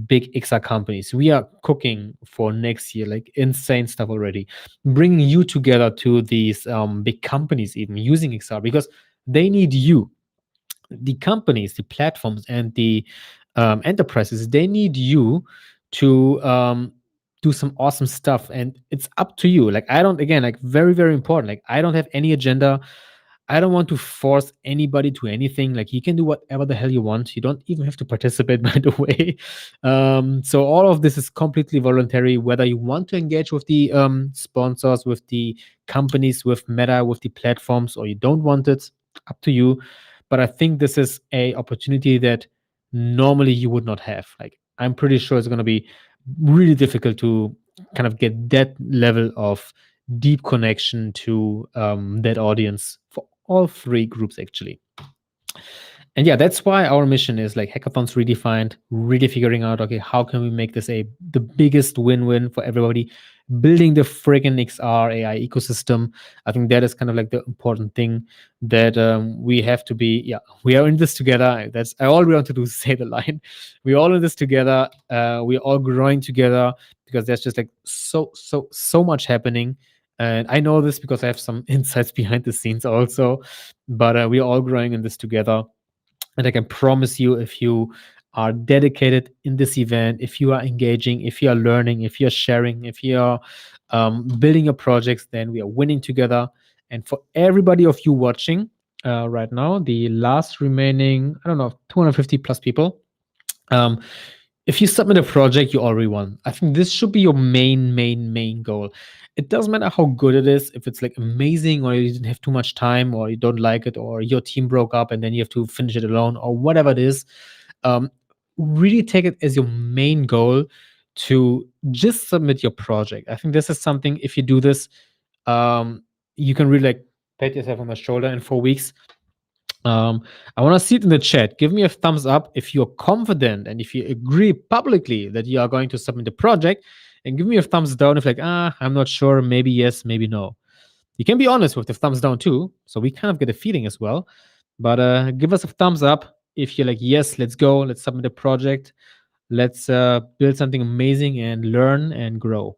big XR companies. We are cooking for next year, like insane stuff already, bringing you together to these big companies, even using XR, because they need you. The companies, the platforms, and the enterprises, they need you to do some awesome stuff, and it's up to you. Like, I don't, again, like very, very important. Like, I don't have any agenda. I don't want to force anybody to anything. Like, you can do whatever the hell you want. You don't even have to participate, by the way. So all of this is completely voluntary, whether you want to engage with the sponsors, with the companies, with Meta, with the platforms, or you don't want it, up to you. But I think this is a opportunity that normally you would not have. Like, I'm pretty sure it's going to be really difficult to kind of get that level of deep connection to that audience for all three groups, actually. And yeah, that's why our mission is like hackathons redefined, really figuring out, okay, how can we make this the biggest win-win for everybody, building the friggin' XR AI ecosystem. I think that is kind of like the important thing that we have to be, we are in this together. That's all we want to do is say the line. We're all in this together. We're all growing together because there's just like so much happening. And I know this because I have some insights behind the scenes also, but we're all growing in this together. And I can promise you, if you are dedicated in this event, if you are engaging, if you are learning, if you're sharing, if you are building your projects, then we are winning together. And for everybody of you watching right now, the last remaining, 250 plus people, if you submit a project, you already won. I think this should be your main goal. It doesn't matter how good it is, if it's like amazing or you didn't have too much time or you don't like it or your team broke up and then you have to finish it alone or whatever it is. Really take it as your main goal to just submit your project. I think this is something, if you do this, you can really like pat yourself on the shoulder in 4 weeks. I want to see it in the chat. Give me a thumbs up if you're confident and if you agree publicly that you are going to submit the project, and give me a thumbs down if like, I'm not sure, maybe yes, maybe no. You can be honest with the thumbs down too, so we kind of get a feeling as well. But give us a thumbs up if you're like, yes, let's go, let's submit a project, let's build something amazing and learn and grow.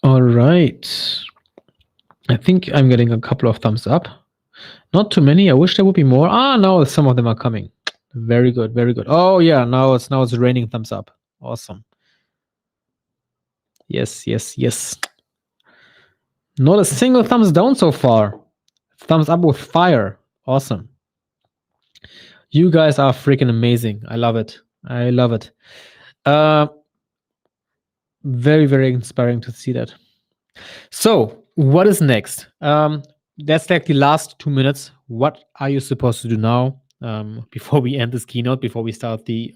All right. I think I'm getting a couple of thumbs up. Not too many. I wish there would be more. No, some of them are coming. Very good, very good. Oh yeah, now it's raining thumbs up. Awesome. Yes. Not a single thumbs down so far. Thumbs up with fire. Awesome. You guys are freaking amazing. I love it. Very, very inspiring to see that. So what is next? That's like the last 2 minutes. What are you supposed to do now before we end this keynote, before we start the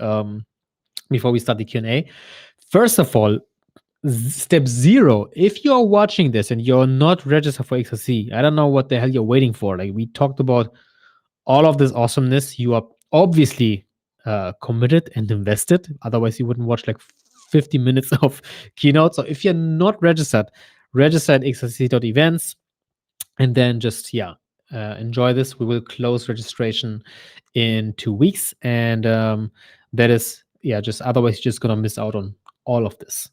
Q&A? First of all, step 0, if you're watching this and you're not registered for XRC, I don't know what the hell you're waiting for. Like, we talked about all of this awesomeness. You are obviously committed and invested. Otherwise, you wouldn't watch like 50 minutes of keynote. So if you're not registered, register at xrcc.events, and then just enjoy this. We will close registration in 2 weeks, and that is just otherwise you're just gonna miss out on all of this.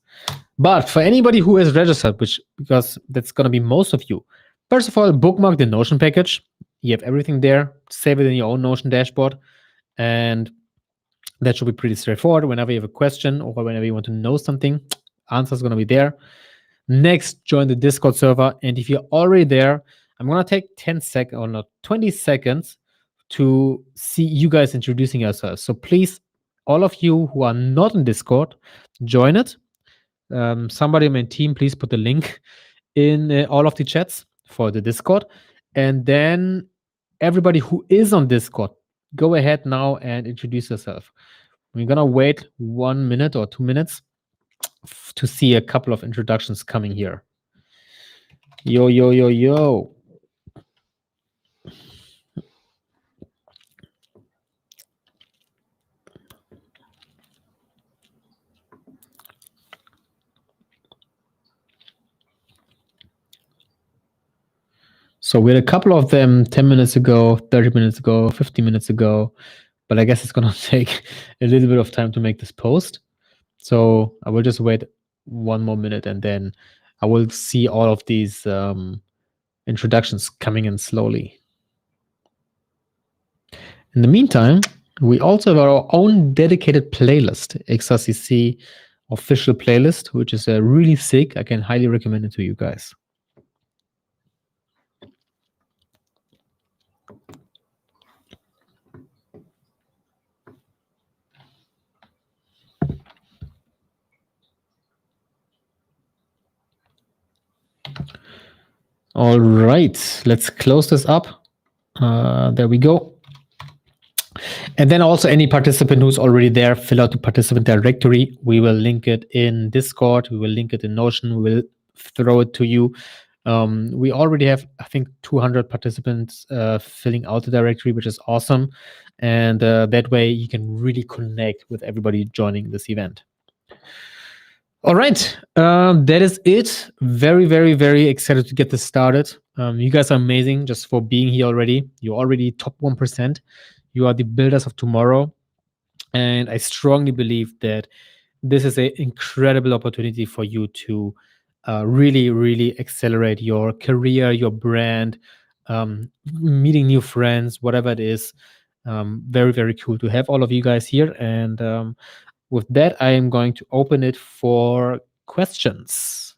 But for anybody who is registered, because that's gonna be most of you, first of all, bookmark the Notion package. You have everything there. Save it in your own Notion dashboard, and that should be pretty straightforward. Whenever you have a question or whenever you want to know something, answer is going to be there. Next, join the Discord server. And if you're already there, I'm going to take 20 seconds to see you guys introducing yourselves. So please, all of you who are not in Discord, join it. Somebody on my team, please put the link in all of the chats for the Discord. And then everybody who is on Discord, go ahead now and introduce yourself. We're going to wait 1 minute or 2 minutes to see a couple of introductions coming here. Yo. So we had a couple of them 10 minutes ago, 30 minutes ago, 50 minutes ago, but I guess it's going to take a little bit of time to make this post. So I will just wait 1 more minute, and then I will see all of these introductions coming in slowly. In the meantime, we also have our own dedicated playlist, XRCC official playlist, which is really sick. I can highly recommend it to you guys. All right, let's close this up. There we go. And then also any participant who's already there, fill out the participant directory. We will link it in Discord. We will link it in Notion. We will throw it to you. We already have, I think, 200 participants filling out the directory, which is awesome. And that way you can really connect with everybody joining this event. All right, that is it. Very, very, very excited to get this started. You guys are amazing just for being here already. You're already top 1%. You are the builders of tomorrow. And I strongly believe that this is an incredible opportunity for you to really, really accelerate your career, your brand, meeting new friends, whatever it is. Very, very cool to have all of you guys here. And with that, I am going to open it for questions.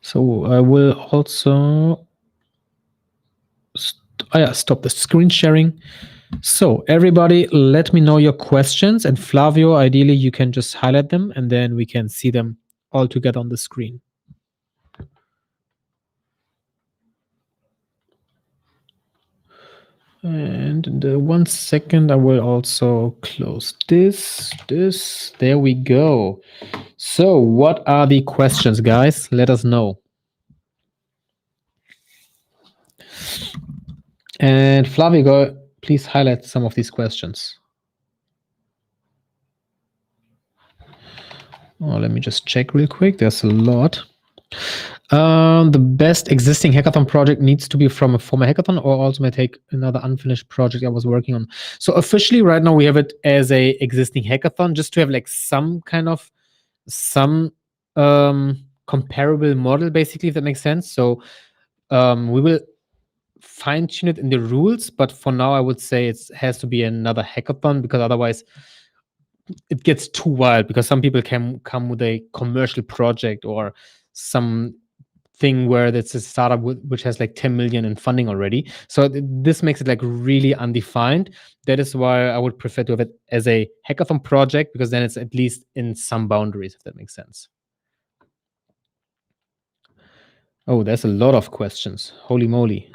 So I will also stop the screen sharing. So everybody, let me know your questions. And Flavio, ideally, you can just highlight them, and then we can see them all together on the screen. And in the 1 second, I will also close this. There we go. So what are the questions, guys? Let us know. And Flavio, please highlight some of these questions. Oh, let me just check real quick. There's a lot. The best existing hackathon project needs to be from a former hackathon, or also may take another unfinished project I was working on. So officially right now we have it as a existing hackathon, just to have like some kind of comparable model, basically, if that makes sense. So we will fine tune it in the rules, but for now I would say it has to be another hackathon, because otherwise it gets too wild, because some people can come with a commercial project or some thing where that's a startup which has like 10 million in funding already. So this makes it like really undefined. That is why I would prefer to have it as a hackathon project, because then it's at least in some boundaries, if that makes sense. Oh, there's a lot of questions. Holy moly.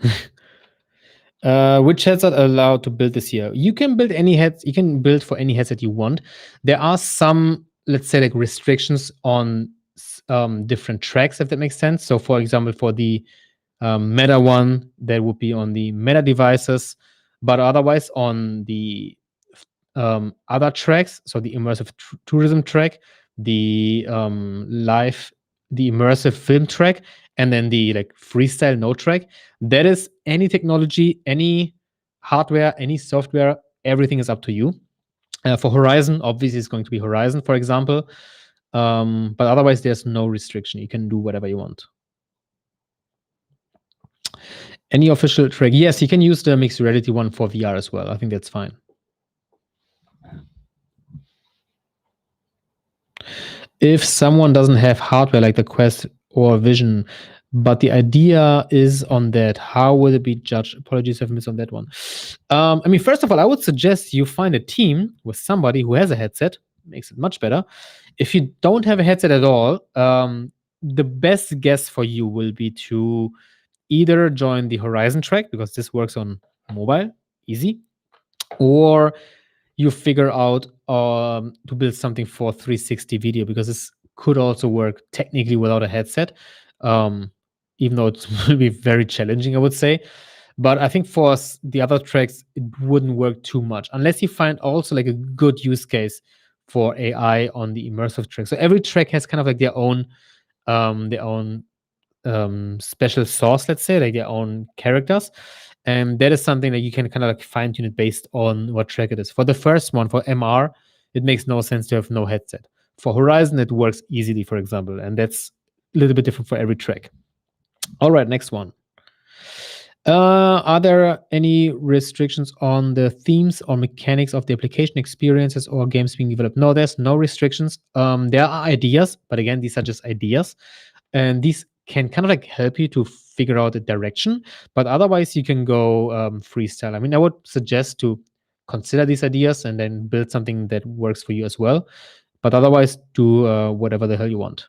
Which headset are allowed to build this year? You can build any heads. You can build for any headset you want. There are some, let's say, like restrictions on different tracks, if that makes sense. So, for example, for the Meta one, that would be on the Meta devices, but otherwise on the other tracks. So the immersive tourism track, the immersive film track, and then the like freestyle no track. That is any technology, any hardware, any software, everything is up to you. For Horizon, obviously it's going to be Horizon, for example. But otherwise there's no restriction. You can do whatever you want. Any official track? Yes, you can use the mixed reality one for VR as well. I think that's fine. If someone doesn't have hardware like the Quest or Vision, but the idea is on that, how will it be judged? Apologies if I missed on that one. I mean, first of all, I would suggest you find a team with somebody who has a headset. Makes it much better. If you don't have a headset at all, the best guess for you will be to either join the Horizon track, because this works on mobile, easy, or you figure out to build something for 360 video, because this could also work technically without a headset, even though it will be very challenging, I would say. But I think for the other tracks, it wouldn't work too much, unless you find also like a good use case for AI on the immersive track. So every track has kind of like their own special sauce, let's say, like their own characters. And that is something that you can kind of like fine tune it based on what track it is. For the first one, for MR, it makes no sense to have no headset. For Horizon, it works easily, for example, and that's a little bit different for every track. All right, next one. Are there any restrictions on the themes or mechanics of the application experiences or games being developed? No, there's no restrictions. There are ideas, but again, these are just ideas. And these can kind of like help you to figure out a direction, but otherwise you can go freestyle. I mean, I would suggest to consider these ideas and then build something that works for you as well. But otherwise, do whatever the hell you want.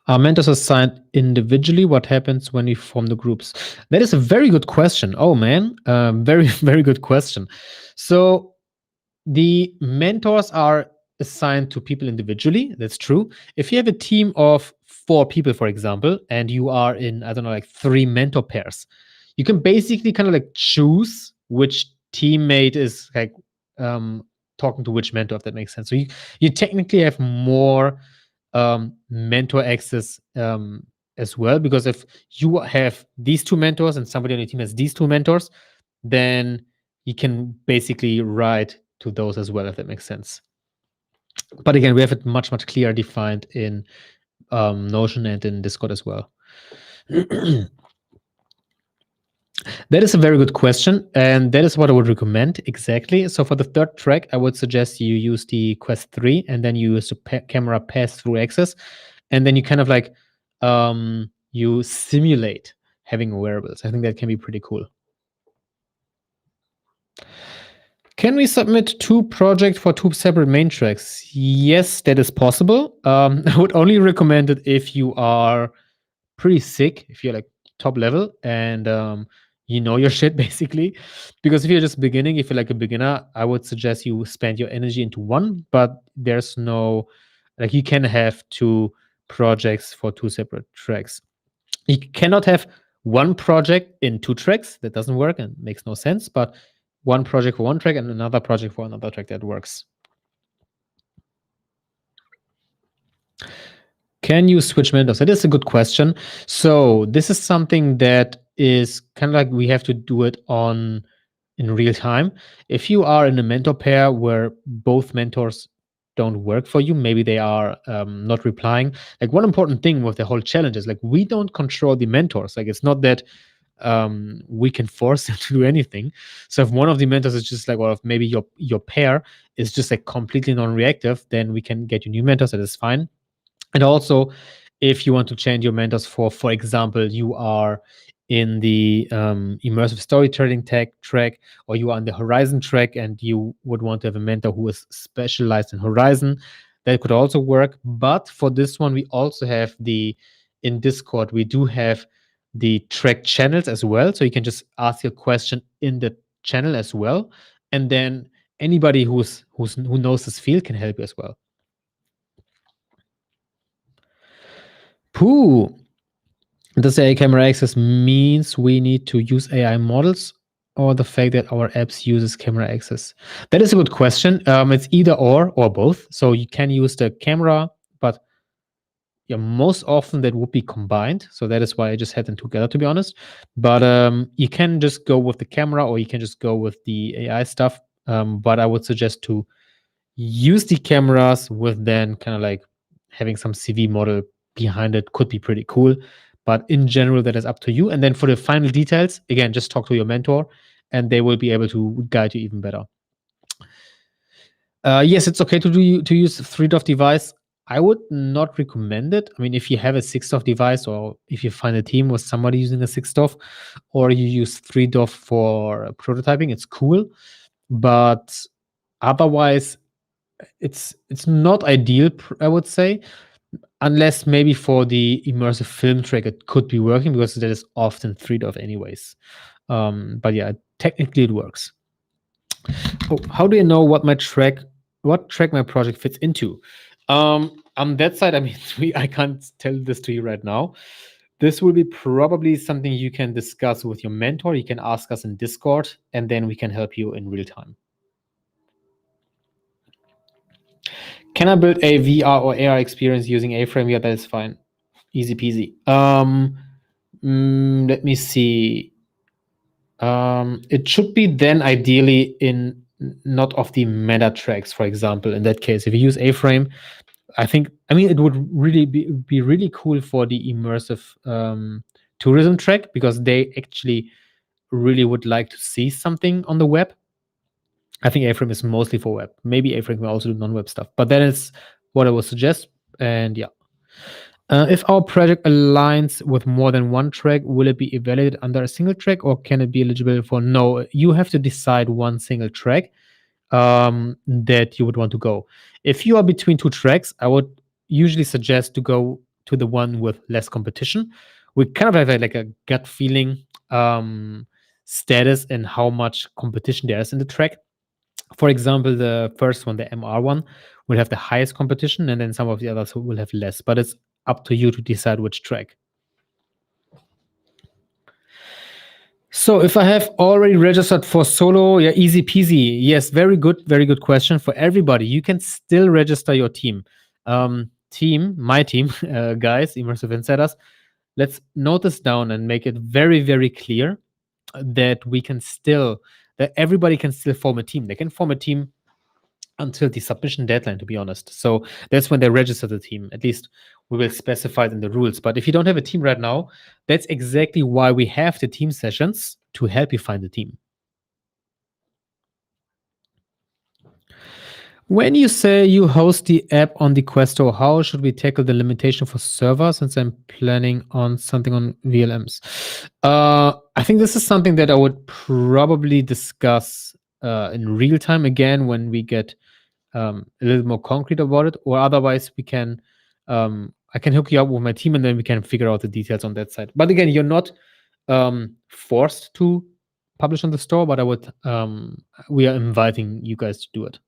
Are mentors assigned individually? What happens when we form the groups? That is a very good question. Oh man, very, very good question. So the mentors are assigned to people individually. That's true. If you have a team of 4 people, for example, and you are in, I don't know, like 3 mentor pairs, you can basically kind of like choose which teammate is like talking to which mentor, if that makes sense. So you technically have more mentor access as well, because if you have these 2 mentors and somebody on your team has these 2 mentors, then you can basically write to those as well, if that makes sense. But again, we have it much, much clearer defined in Notion and in Discord as well. That is a very good question, and that is what I would recommend exactly. So for the 3rd track, I would suggest you use the Quest 3, and then you use the camera pass-through access, and then you kind of like you simulate having wearables. I think that can be pretty cool. Can we submit 2 projects for 2 separate main tracks? Yes, that is possible. I would only recommend it if you are pretty sick, if you're like top level and you know your shit basically. Because if you're just beginning, if you're like a beginner, I would suggest you spend your energy into one, but there's no, like you can have 2 projects for 2 separate tracks. You cannot have one project in 2 tracks. That doesn't work and makes no sense, but one project for one track and another project for another track, that works. Can you switch mentors? That is a good question. So this is something that is kind of like we have to do it in real time. If you are in a mentor pair where both mentors don't work for you, maybe they are not replying. Like one important thing with the whole challenge is like we don't control the mentors. Like it's not that we can force them to do anything. So if one of the mentors is just like, well, if maybe your pair is just like completely non-reactive, then we can get you new mentors. That is fine. And also, if you want to change your mentors for example, you are in the immersive storytelling track, or you are on the Horizon track, and you would want to have a mentor who is specialized in Horizon, that could also work. But for this one, we also have in Discord, we do have the track channels as well. So you can just ask your question in the channel as well. And then anybody who knows this field can help you as well. Pooh. Does AI camera access means we need to use AI models, or the fact that our apps uses camera access? That is a good question. It's either or both. So you can use the camera, but yeah, most often that would be combined. So that is why I just had them together, to be honest. But you can just go with the camera, or you can just go with the AI stuff. But I would suggest to use the cameras with then kind of like having some CV model behind it. Could be pretty cool. But in general, that is up to you. And then for the final details, again, just talk to your mentor and they will be able to guide you even better. Yes, it's okay to use 3DOF device. I would not recommend it. I mean, if you have a 6DOF device, or if you find a team with somebody using a 6DOF, or you use 3DOF for prototyping, it's cool. But otherwise, it's not ideal, I would say. Unless maybe for the immersive film track, it could be working, because that is often 3DOF anyways. But yeah, technically it works. Oh, how do you know what track my project fits into? On that side, I mean, I can't tell this to you right now. This will be probably something you can discuss with your mentor. You can ask us in Discord, and then we can help you in real time. Can I build a VR or AR experience using A-Frame? Yeah, that is fine. Easy peasy. Let me see. It should be then ideally in not of the meta tracks, for example. In that case, if you use A-Frame, I mean, it would really be really cool for the immersive tourism track, because they actually really would like to see something on the web. I think A-Frame is mostly for web. Maybe A-Frame can also do non-web stuff, but that is what I would suggest. And yeah. If our project aligns with more than one track, will it be evaluated under a single track, or can it be eligible for? No, you have to decide one single track that you would want to go. If you are between 2 tracks, I would usually suggest to go to the one with less competition. We kind of have like a gut feeling status and how much competition there is in the track. For example, the first one, the MR one, will have the highest competition, and then some of the others will have less. But it's up to you to decide which track. So if I have already registered for solo, yeah, easy peasy. Yes, very good question for everybody. You can still register your team. My team, guys, Immersive Insiders, let's note this down and make it very, very clear that everybody can still form a team. They can form a team until the submission deadline, to be honest. So that's when they register the team. At least we will specify it in the rules. But if you don't have a team right now, that's exactly why we have the team sessions, to help you find a team. When you say you host the app on the Questo, how should we tackle the limitation for servers, since I'm planning on something on VLMs? I think this is something that I would probably discuss in real time again when we get a little more concrete about it, or otherwise we can I can hook you up with my team and then we can figure out the details on that side. But again, you're not forced to publish on the store, but we are inviting you guys to do it.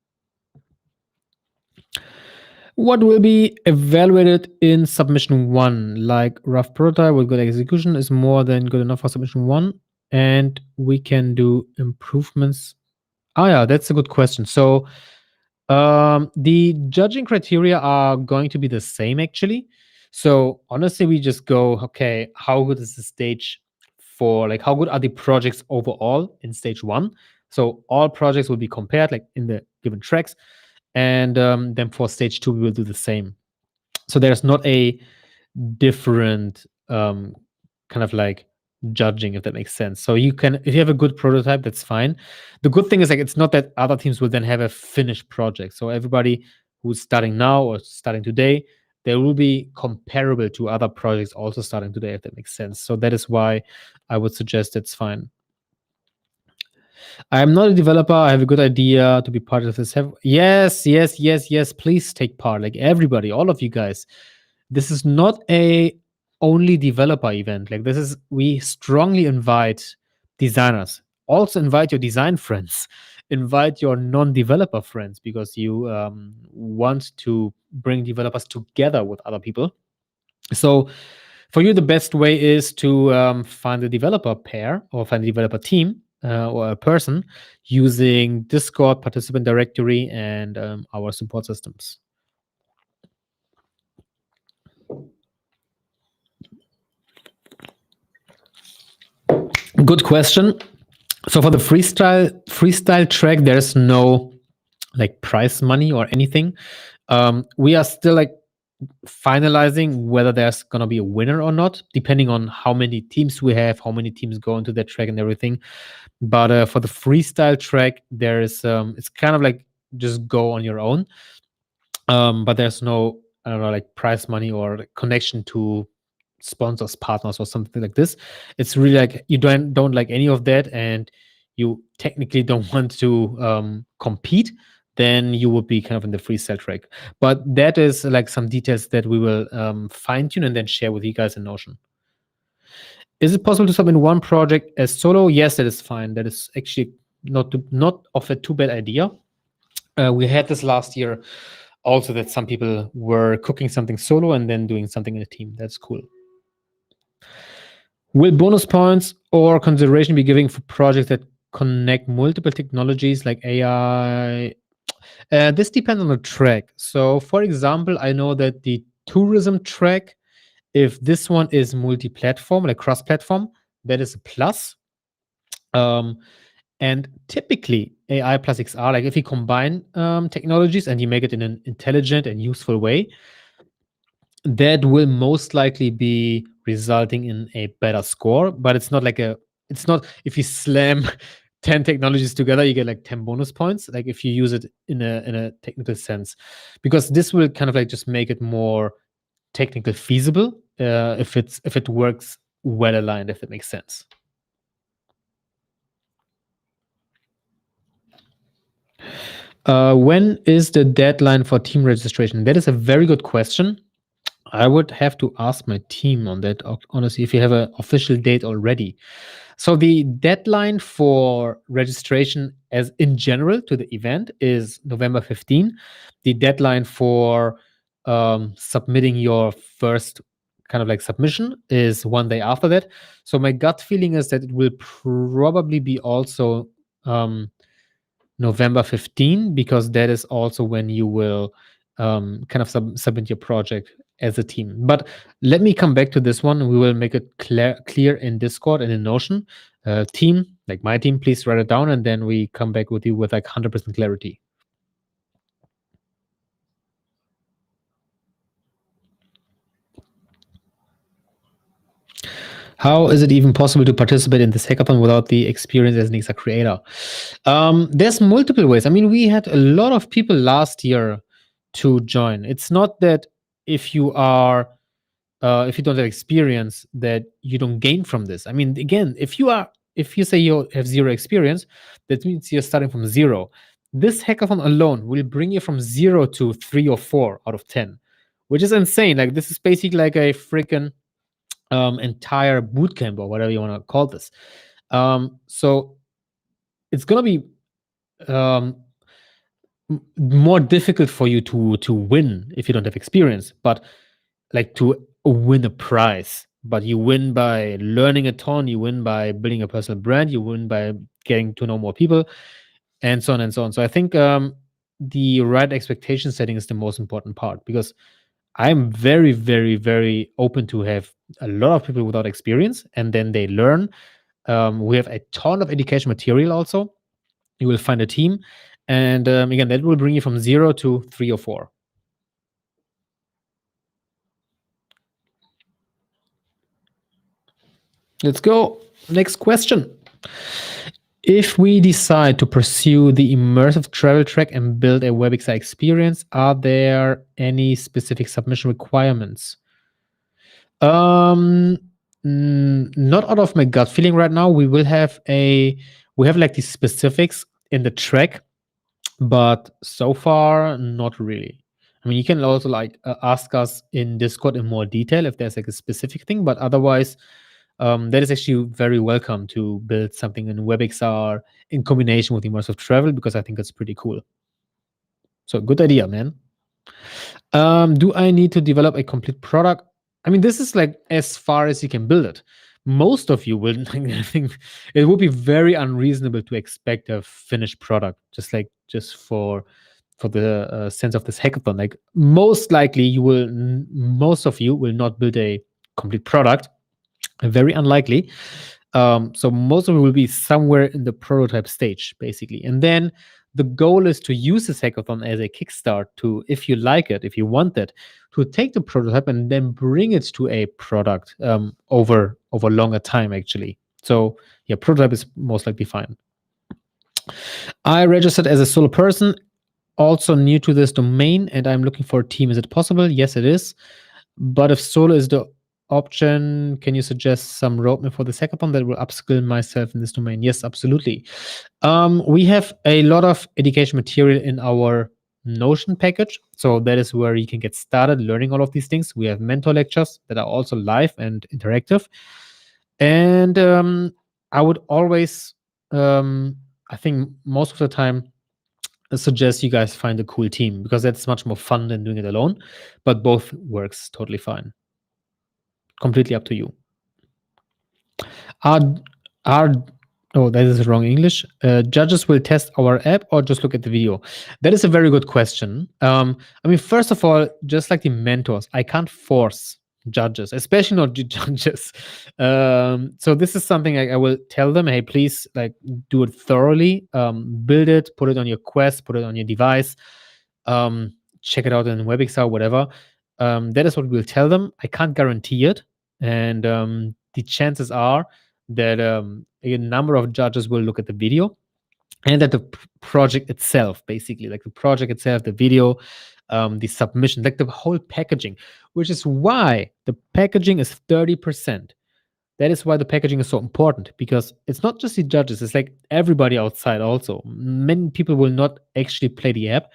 What will be evaluated in submission 1? Like rough prototype with good execution is more than good enough for submission 1, and we can do improvements. Yeah, that's a good question. So the judging criteria are going to be the same, actually. So honestly, we just go, okay, how good is the stage for, like, how good are the projects overall in stage 1? So all projects will be compared, like, in the given tracks. And then for stage 2, we will do the same. So there's not a different kind of like judging, if that makes sense. So you can, if you have a good prototype, that's fine. The good thing is, like, it's not that other teams will then have a finished project. So everybody who's starting now or starting today, they will be comparable to other projects also starting today, if that makes sense. So that is why I would suggest it's fine. I'm not a developer. I have a good idea to be part of this. Yes. Please take part. Like, everybody, all of you guys. This is not a only developer event. Like, we strongly invite designers. Also invite your design friends. Invite your non-developer friends, because you want to bring developers together with other people. So for you, the best way is to find a developer pair or find a developer team. Or a person using Discord, participant directory, and our support systems. Good question. So for the freestyle track, there's no like prize money or anything. We are still like finalizing whether there's gonna be a winner or not, depending on how many teams we have, how many teams go into that track and everything. But for the freestyle track, there is it's kind of like just go on your own. But there's no, I don't know, like prize money or connection to sponsors, partners, or something like this. It's really like you don't like any of that, and you technically don't want to compete. Then you would be kind of in the freestyle track. But that is like some details that we will fine tune and then share with you guys in Notion. Is it possible to submit one project as solo? Yes, that is fine. That is actually not of a too bad idea. We had this last year also, that some people were cooking something solo and then doing something in a team. That's cool. Will bonus points or consideration be given for projects that connect multiple technologies like AI? This depends on the track. So, for example, I know that the tourism track, if this one is multi-platform, like cross-platform, that is a plus. And typically, AI plus XR, like if you combine technologies and you make it in an intelligent and useful way, that will most likely be resulting in a better score. But it's not like if you slam 10 technologies together, you get like 10 bonus points, like if you use it in a technical sense, because this will kind of like just make it more technical feasible if it works well aligned, if that makes sense. When is the deadline for team registration? That is a very good question. I would have to ask my team on that, honestly, if you have an official date already. So the deadline for registration as in general to the event is November 15. The deadline for submitting your first kind of like submission is one day after that. So my gut feeling is that it will probably be also November 15, because that is also when you will kind of submit your project as a team. But let me come back to this one. We will make it clear in Discord and in Notion. Team, like my team, please write it down, and then we come back with you with like 100% clarity. How is it even possible to participate in this hackathon without the experience as an XR creator? There's multiple ways. I mean, we had a lot of people last year to join. It's not that if you don't have experience that you don't gain from this. I mean, again, if you say you have zero experience, that means you're starting from zero. This hackathon alone will bring you from 0 to 3 or 4 out of 10, which is insane. Like, this is basically like a freaking entire bootcamp or whatever you want to call this. So it's gonna be more difficult for you to win if you don't have experience, but like to win a prize. But you win by learning a ton, you win by building a personal brand, you win by getting to know more people, and so on and so on. So I think the right expectation setting is the most important part, because I'm very, very, very open to have a lot of people without experience, and then they learn. We have a ton of education material also. You will find a team, and again, that will bring you from 0 to 3 or 4. Let's go. Next question. If we decide to pursue the immersive travel track and build a WebXR experience, are there any specific submission requirements? Not out of my gut feeling right now. We have like the specifics in the track, but so far not really. I mean, you can also like ask us in Discord in more detail if there's like a specific thing, but otherwise that is actually very welcome to build something in WebXR in combination with immersive travel, because I think it's pretty cool. So good idea, man. Do I need to develop a complete product? I mean, this is like as far as you can build it. Most of you will, I think it would be very unreasonable to expect a finished product, just for the sense of this hackathon. Like, most likely most of you will not build a complete product. Very unlikely. So most of it will be somewhere in the prototype stage, basically. And then the goal is to use this hackathon as a kickstart to, if you like it, if you want it, to take the prototype and then bring it to a product over longer time, actually. So yeah, prototype is most likely fine. I registered as a solo person, also new to this domain, and I'm looking for a team. Is it possible? Yes, it is. But if solo is the option, can you suggest some roadmap for the hackathon that will upskill myself in this domain? Yes, absolutely. We have a lot of education material in our Notion package, so that is where you can get started learning all of these things. We have mentor lectures that are also live and interactive, and I would always, I think most of the time, suggest you guys find a cool team, because that's much more fun than doing it alone, but both works totally fine. Completely up to you. Oh, that is wrong English. Judges will test our app or just look at the video? That is a very good question. I mean, first of all, just like the mentors, I can't force judges, especially not judges. So this is something I will tell them, hey, please like do it thoroughly, build it, put it on your Quest, put it on your device, check it out in WebXR, whatever. That is what we'll tell them. I can't guarantee it, and the chances are that a number of judges will look at the video, and that the project itself, basically, like the project itself, the video, the submission, like the whole packaging, which is why the packaging is 30%. That is why the packaging is so important, because it's not just the judges, it's like everybody outside also. Many people will not actually play the app.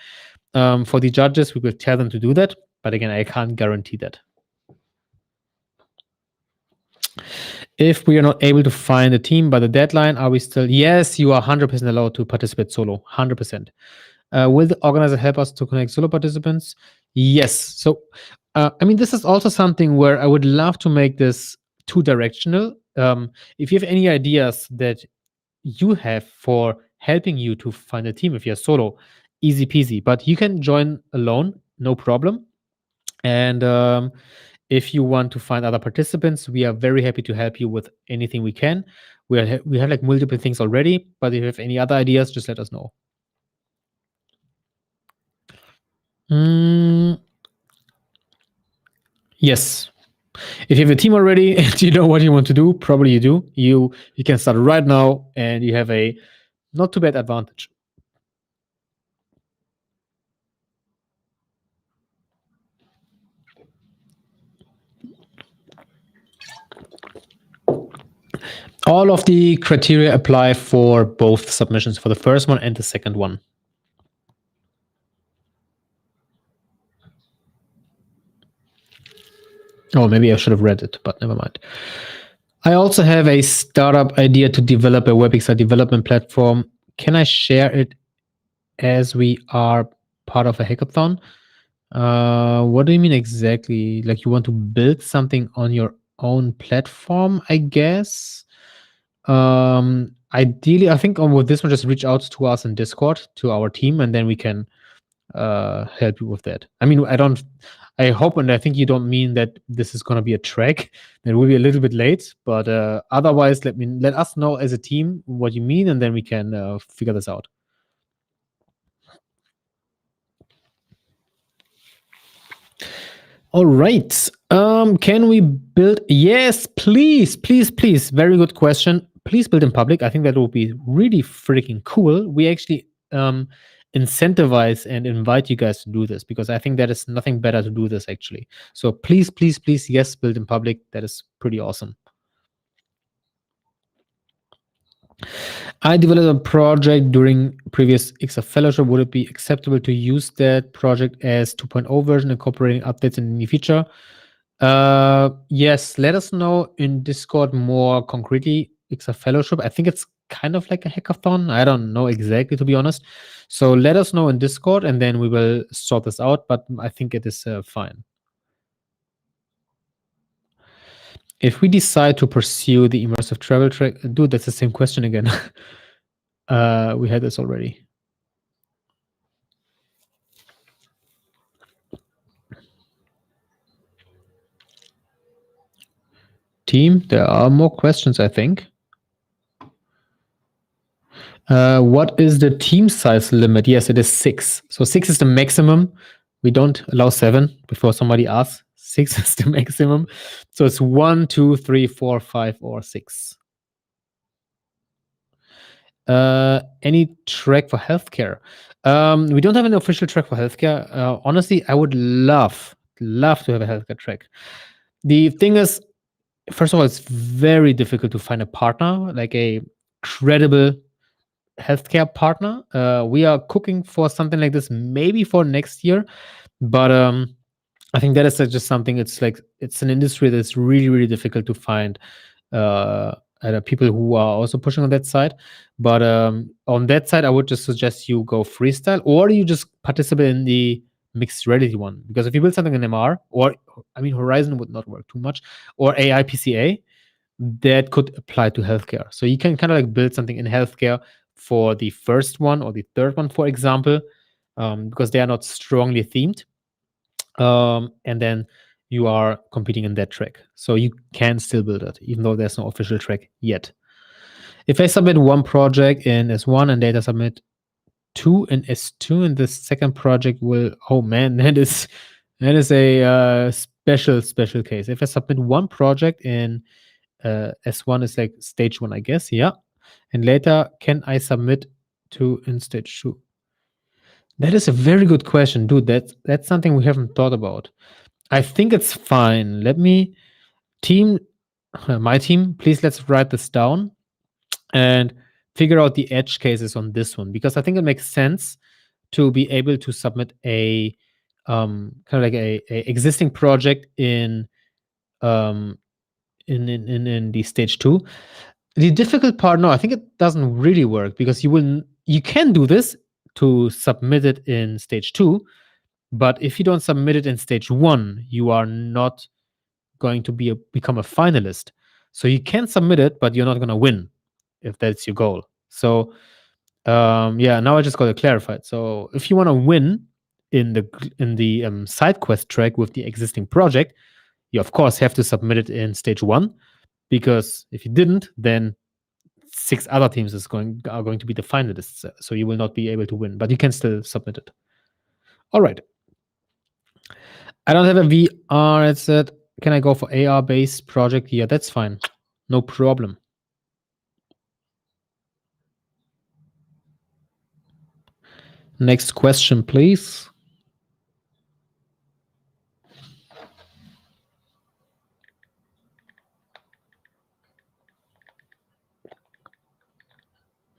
For the judges, we will tell them to do that, but again, I can't guarantee that. If we are not able to find a team by the deadline, are we still? Yes, you are 100% allowed to participate solo. 100%. Will the organizer help us to connect solo participants? Yes. So, I mean, this is also something where I would love to make this two-directional. If you have any ideas that you have for helping you to find a team if you're solo, easy peasy. But you can join alone, no problem. And if you want to find other participants, we are very happy to help you with anything we can. We have like multiple things already, but if you have any other ideas, just let us know. Yes. If you have a team already and you know what you want to do, probably you do. You can start right now, and you have a not too bad advantage. All of the criteria apply for both submissions, for the first one and the second one. Oh, maybe I should have read it, but never mind. I also have a startup idea to develop a WebXR development platform. Can I share it as we are part of a hackathon? What do you mean exactly? Like you want to build something on your own platform, I guess? Ideally, I think with this one, just reach out to us in Discord, to our team, and then we can help you with that. I mean, I hope and I think you don't mean that this is going to be a track. It will be a little bit late, but otherwise, let us know as a team what you mean, and then we can figure this out. All right. Can we build? Yes, please, please, please. Very good question. Please build in public. I think that would be really freaking cool. We actually incentivize and invite you guys to do this because I think that is nothing better to do this actually. So please, please, please, yes, build in public. That is pretty awesome. I developed a project during previous XR fellowship. Would it be acceptable to use that project as 2.0 version, incorporating updates in any feature? Yes, let us know in Discord more concretely. XR fellowship. I think it's kind of like a hackathon. I don't know exactly, to be honest. So let us know in Discord, and then we will sort this out. But I think it is fine. If we decide to pursue the immersive travel track, dude, that's the same question again. We had this already. Team, there are more questions, I think. What is the team size limit? Yes, it is 6. So 6 is the maximum. We don't allow 7 before somebody asks. 6 is the maximum. So it's 1, 2, 3, 4, 5, or 6. Any track for healthcare? We don't have an official track for healthcare. Honestly, I would love to have a healthcare track. The thing is, first of all, it's very difficult to find a partner, like a credible healthcare partner. We are cooking for something like this maybe for next year, but I think that is just something. It's an industry that's really, really difficult to find people who are also pushing on that side. But on that side, I would just suggest you go freestyle, or you just participate in the mixed reality one. Because if you build something in MR, or I mean, Horizon would not work too much, or AI PCA, that could apply to healthcare. So you can kind of like build something in healthcare for the first one or the third one, for example, because they are not strongly themed. And then you are competing in that track. So you can still build it, even though there's no official track yet. If I submit one project in S1 and data submit 2 in S2, and the second project will, oh man, that is a special case. If I submit one project in S1 is like stage 1, I guess, yeah. And later, can I submit 2 in stage 2? That is a very good question, dude. That's something we haven't thought about. I think it's fine. Let me my team, please let's write this down and figure out the edge cases on this one, because I think it makes sense to be able to submit a kind of like a existing project in in the stage 2. The difficult part, no, I think it doesn't really work, because you can do this to submit it in stage 2, but if you don't submit it in stage 1, you are not going to become a finalist. So you can submit it, but you're not going to win if that's your goal. So now I just got it clarified. So if you want to win in the side quest track with the existing project, you of course have to submit it in stage 1, because if you didn't, then 6 other teams are going to be the finalists. So you will not be able to win, but you can still submit it. All right. I don't have a VR. It said, can I go for AR-based project? Yeah, that's fine. No problem. Next question, please.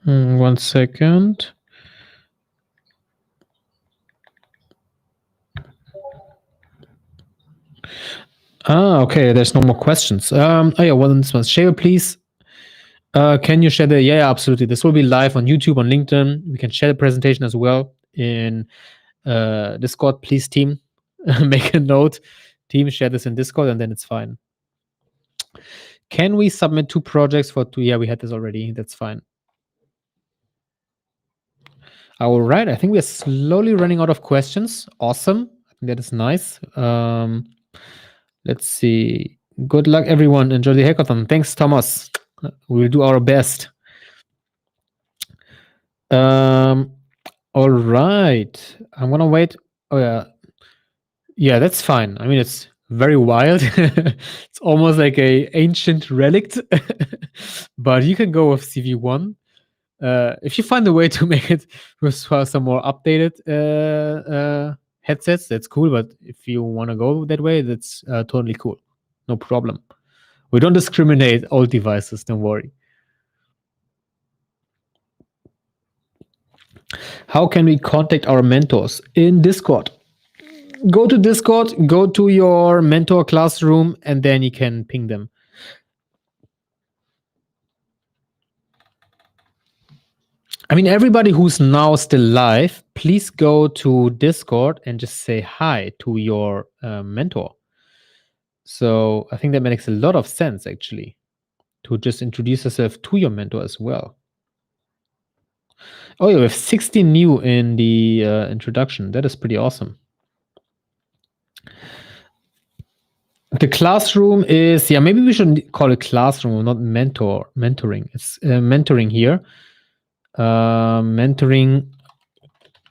One second. Okay. There's no more questions. This one. Share, please. Can you share the? Yeah, absolutely. This will be live on YouTube, on LinkedIn. We can share the presentation as well in Discord. Please, team, make a note. Team, share this in Discord, and then it's fine. Can we submit 2 projects for 2? Yeah, we had this already. That's fine. All right. I think we are slowly running out of questions. Awesome. I think that is nice. Let's see. Good luck, everyone. Enjoy the hackathon. Thanks, Thomas. We'll do our best. All right. I'm going to wait. Oh, yeah. Yeah, that's fine. I mean, it's very wild. It's almost like a ancient relic. But you can go with CV1. If you find a way to make it with some more updated headsets, that's cool. But if you want to go that way, that's totally cool. No problem. We don't discriminate old devices, don't worry. How can we contact our mentors? In Discord. Go to Discord, go to your mentor classroom, and then you can ping them. I mean, everybody who's now still live, please go to Discord and just say hi to your mentor. So I think that makes a lot of sense, actually, to just introduce yourself to your mentor as well. Oh, yeah, we have 60 new in the introduction. That is pretty awesome. The classroom is, yeah, maybe we should call it classroom, not mentoring. It's mentoring here. Mentoring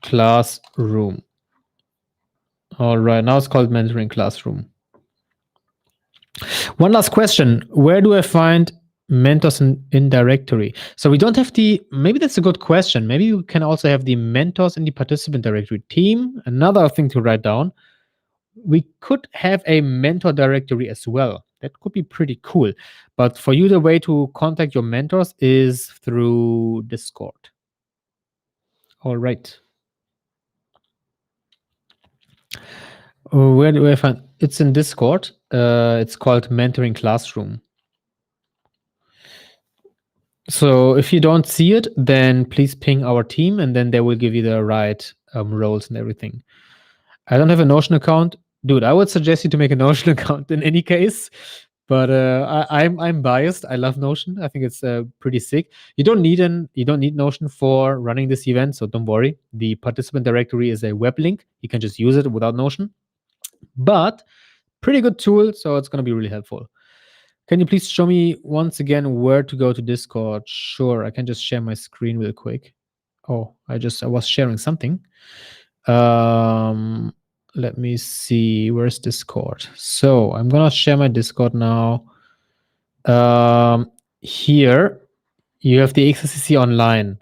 classroom. All right, now it's called mentoring classroom. One last question. Where do I find mentors in directory? So we don't have maybe that's a good question. Maybe you can also have the mentors in the participant directory. Team, another thing to write down. We could have a mentor directory as well. That could be pretty cool. But for you, the way to contact your mentors is through Discord. All right. Where do I find? It's in Discord. It's called Mentoring Classroom. So if you don't see it, then please ping our team, and then they will give you the right roles and everything. I don't have a Notion account. Dude, I would suggest you to make a Notion account in any case. But I'm biased. I love Notion. I think it's pretty sick. You don't need Notion for running this event, so don't worry. The participant directory is a web link. You can just use it without Notion. But pretty good tool, so it's going to be really helpful. Can you please show me once again where to go to Discord? Sure, I can just share my screen real quick. Oh, I was sharing something. Let me see. Where's Discord? So I'm gonna share my Discord now. Here you have the XRCC Online.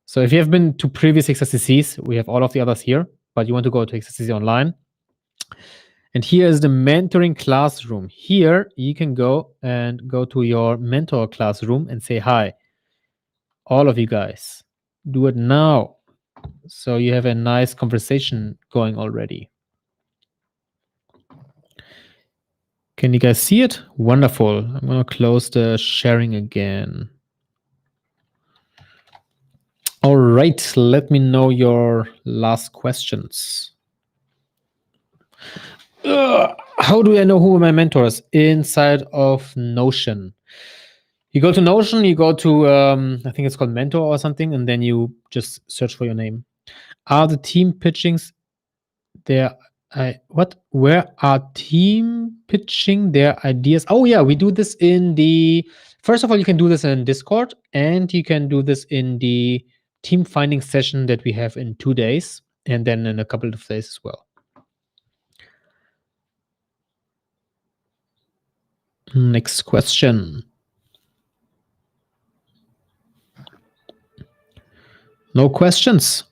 So if you have been to previous XRCCs, we have all of the others here, but you want to go to XRCC Online. And here is the mentoring classroom. Here you can go to your mentor classroom and say hi. All of you guys, do it now. So you have a nice conversation going already. Can you guys see it? Wonderful. I'm going to close the sharing again. All right, let me know your last questions. How do I know who are my mentors? Inside of Notion. You go to Notion, you go to, I think it's called Mentor or something, and then you just search for your name. Are the team pitchings there? Where are team pitching their ideas? Oh yeah, we do this in the, first of all, you can do this in Discord, and you can do this in the team finding session that we have in 2 days, and then in a couple of days as well. Next question. No questions?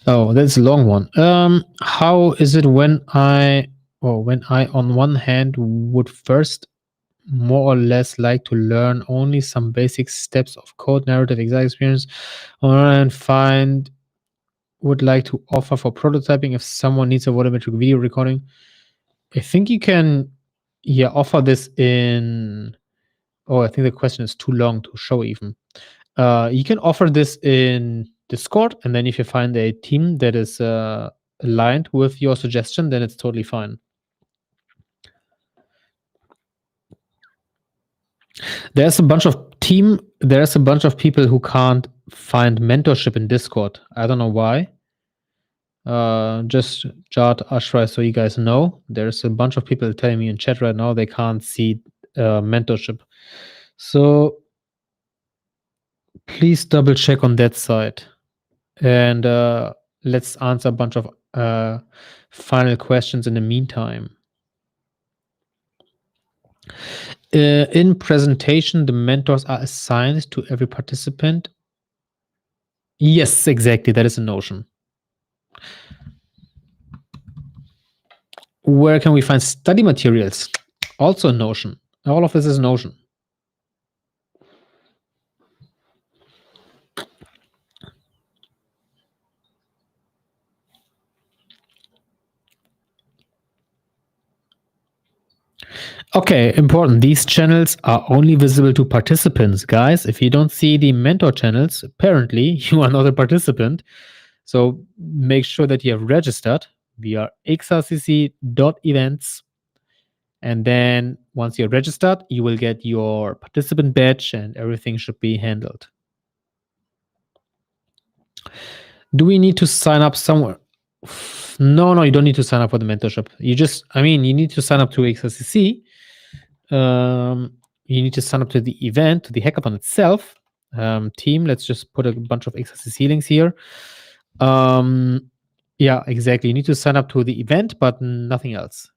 Oh, that's a long one. How is it when I on one hand would first more or less like to learn only some basic steps of code, narrative, exact experience, and would like to offer for prototyping if someone needs a volumetric video recording? I think you can, offer this in, I think the question is too long to show even. You can offer this in Discord, and then if you find a team that is aligned with your suggestion, then it's totally fine. There's a bunch of people who can't find mentorship in Discord. I don't know why. Just Jad, Ashra, so you guys know, there's a bunch of people telling me in chat right now they can't see mentorship. So please double check on that side. And let's answer a bunch of final questions in the meantime. In presentation, the mentors are assigned to every participant. Yes, exactly. That is a Notion. Where can we find study materials? Also Notion. All of this is Notion. Okay, important. These channels are only visible to participants. Guys, if you don't see the mentor channels, apparently you are not a participant. So make sure that you have registered via xrcc.events. And then once you're registered, you will get your participant badge and everything should be handled. Do we need to sign up somewhere? No, you don't need to sign up for the mentorship. You need to sign up to XRCC. You need to sign up to the event, to the hackathon itself. Team, let's just put a bunch of XRCC links here. Yeah, exactly. You need to sign up to the event, but nothing else.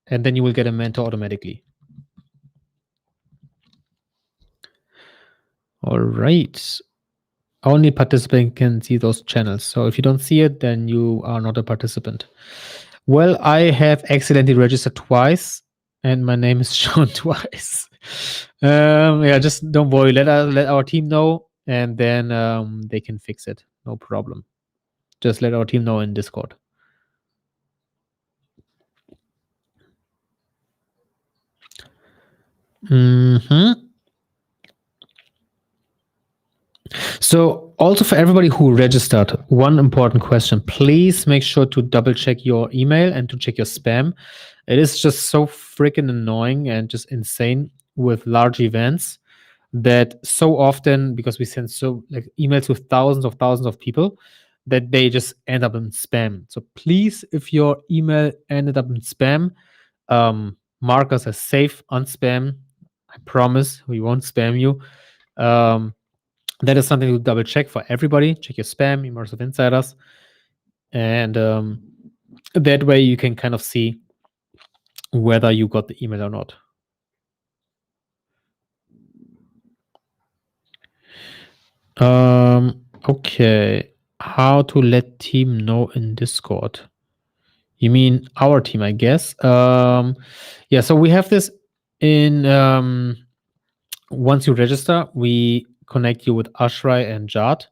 And then you will get a mentor automatically. All right. Only participant can see those channels. So if you don't see it, then you are not a participant. Well, I have accidentally registered twice, and my name is shown twice. Just don't worry. Let our team know, and then they can fix it. No problem. Just let our team know in Discord. So also for everybody who registered, one important question, please make sure to double check your email and to check your spam. It is just so freaking annoying and just insane with large events that so often, because we send emails with thousands of people, that they just end up in spam. So please, if your email ended up in spam, mark us as safe on spam. I promise we won't spam you. That is something to double check for everybody. Check your spam, Immersive Insiders. And that way you can kind of see whether you got the email or not. Okay. How to let team know in Discord? You mean our team, I guess. Yeah, so we have this in once you register, we connect you with Ashray and Jad.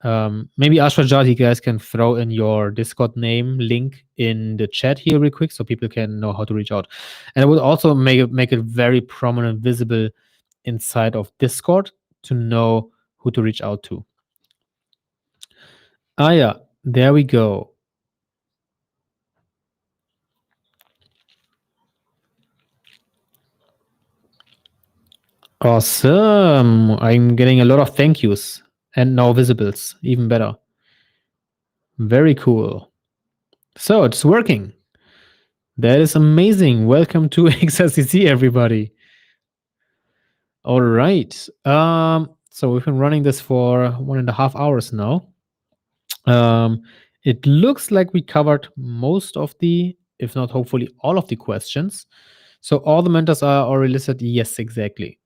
Maybe Ashra Jad, you guys can throw in your Discord name link in the chat here real quick so people can know how to reach out. And I would also make it very prominent, visible inside of Discord to know who to reach out to. Ah, yeah, there we go. Awesome. I'm getting a lot of thank yous and now visibles, even better. Very cool. So it's working. That is amazing. Welcome to XRCC, everybody. All right. So we've been running this for 1.5 hours now. It looks like we covered most of the, if not hopefully all of the questions. So all the mentors are already listed. Yes, exactly.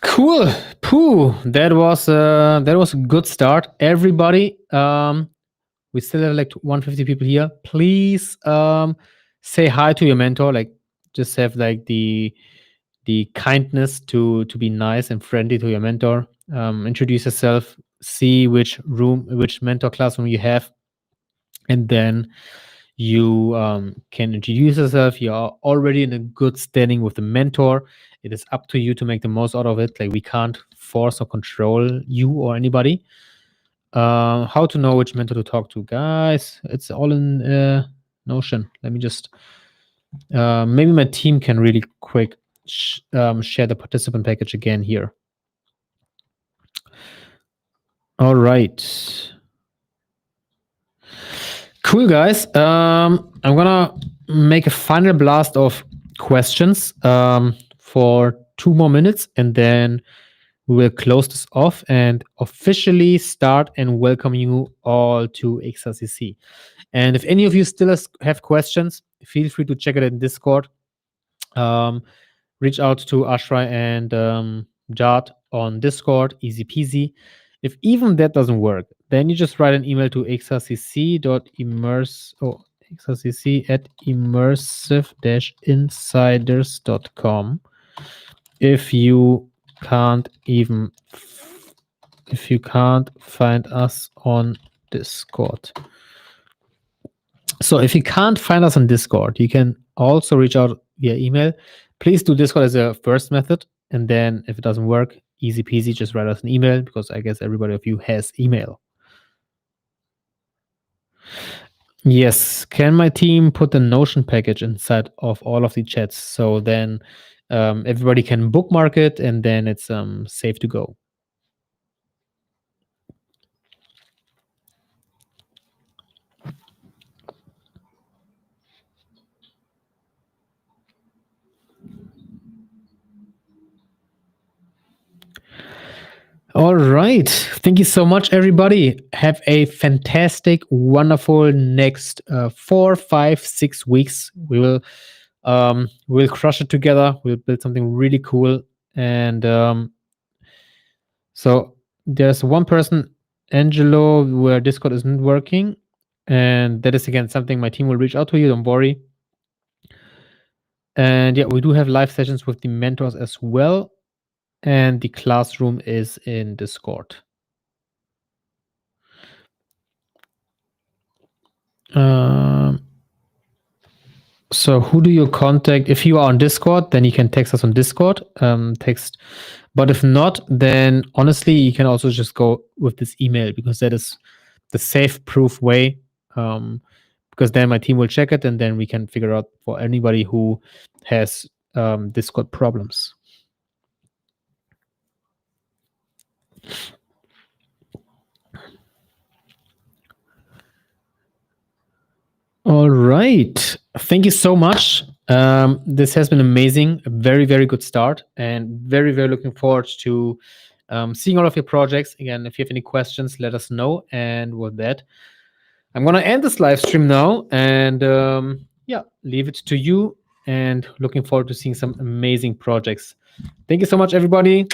Cool. Pooh. That was a good start, everybody. We still have like 150 people here. Please say hi to your mentor. Like, just have like the kindness to be nice and friendly to your mentor. Introduce yourself. See which mentor classroom you have, and then you can introduce yourself. You are already in a good standing with the mentor. It is up to you to make the most out of it. Like, we can't force or control you or anybody. How to know which mentor to talk to, guys? It's all in Notion. Let me just maybe my team can really quick share the participant package again here. All right. Cool, guys. I'm gonna make a final blast of questions for 2 more minutes, and then we will close this off and officially start and welcome you all to XRCC. And if any of you still have questions, feel free to check it in Discord. Reach out to Ashra and Jad on Discord, easy peasy. If even that doesn't work, then you just write an email to xrcc@immersive-insiders.com. If you can't find us on Discord. So if you can't find us on Discord, you can also reach out via email. Please do Discord as a first method, and then if it doesn't work, easy peasy, just write us an email, because I guess everybody of you has email. Yes, can my team put the Notion package inside of all of the chats, so then everybody can bookmark it, and then it's safe to go. All right. Thank you so much, everybody. Have a fantastic, wonderful next 4, 5, 6 weeks. We'll crush it together. We'll build something really cool. And so there's one person, Angelo, where Discord isn't working. And that is, again, something my team will reach out to you. Don't worry. And yeah, we do have live sessions with the mentors as well. And the classroom is in Discord. So who do you contact? If you are on Discord, then you can text us on Discord. But if not, then honestly, you can also just go with this email, because that is the safe proof way. Because then my team will check it, and then we can figure out for anybody who has Discord problems. All right. Thank you so much. This has been amazing. A very, very good start, and very, very looking forward to seeing all of your projects. Again, if you have any questions, let us know. And with that, I'm going to end this live stream now, and yeah, leave it to you, and looking forward to seeing some amazing projects. Thank you so much, everybody.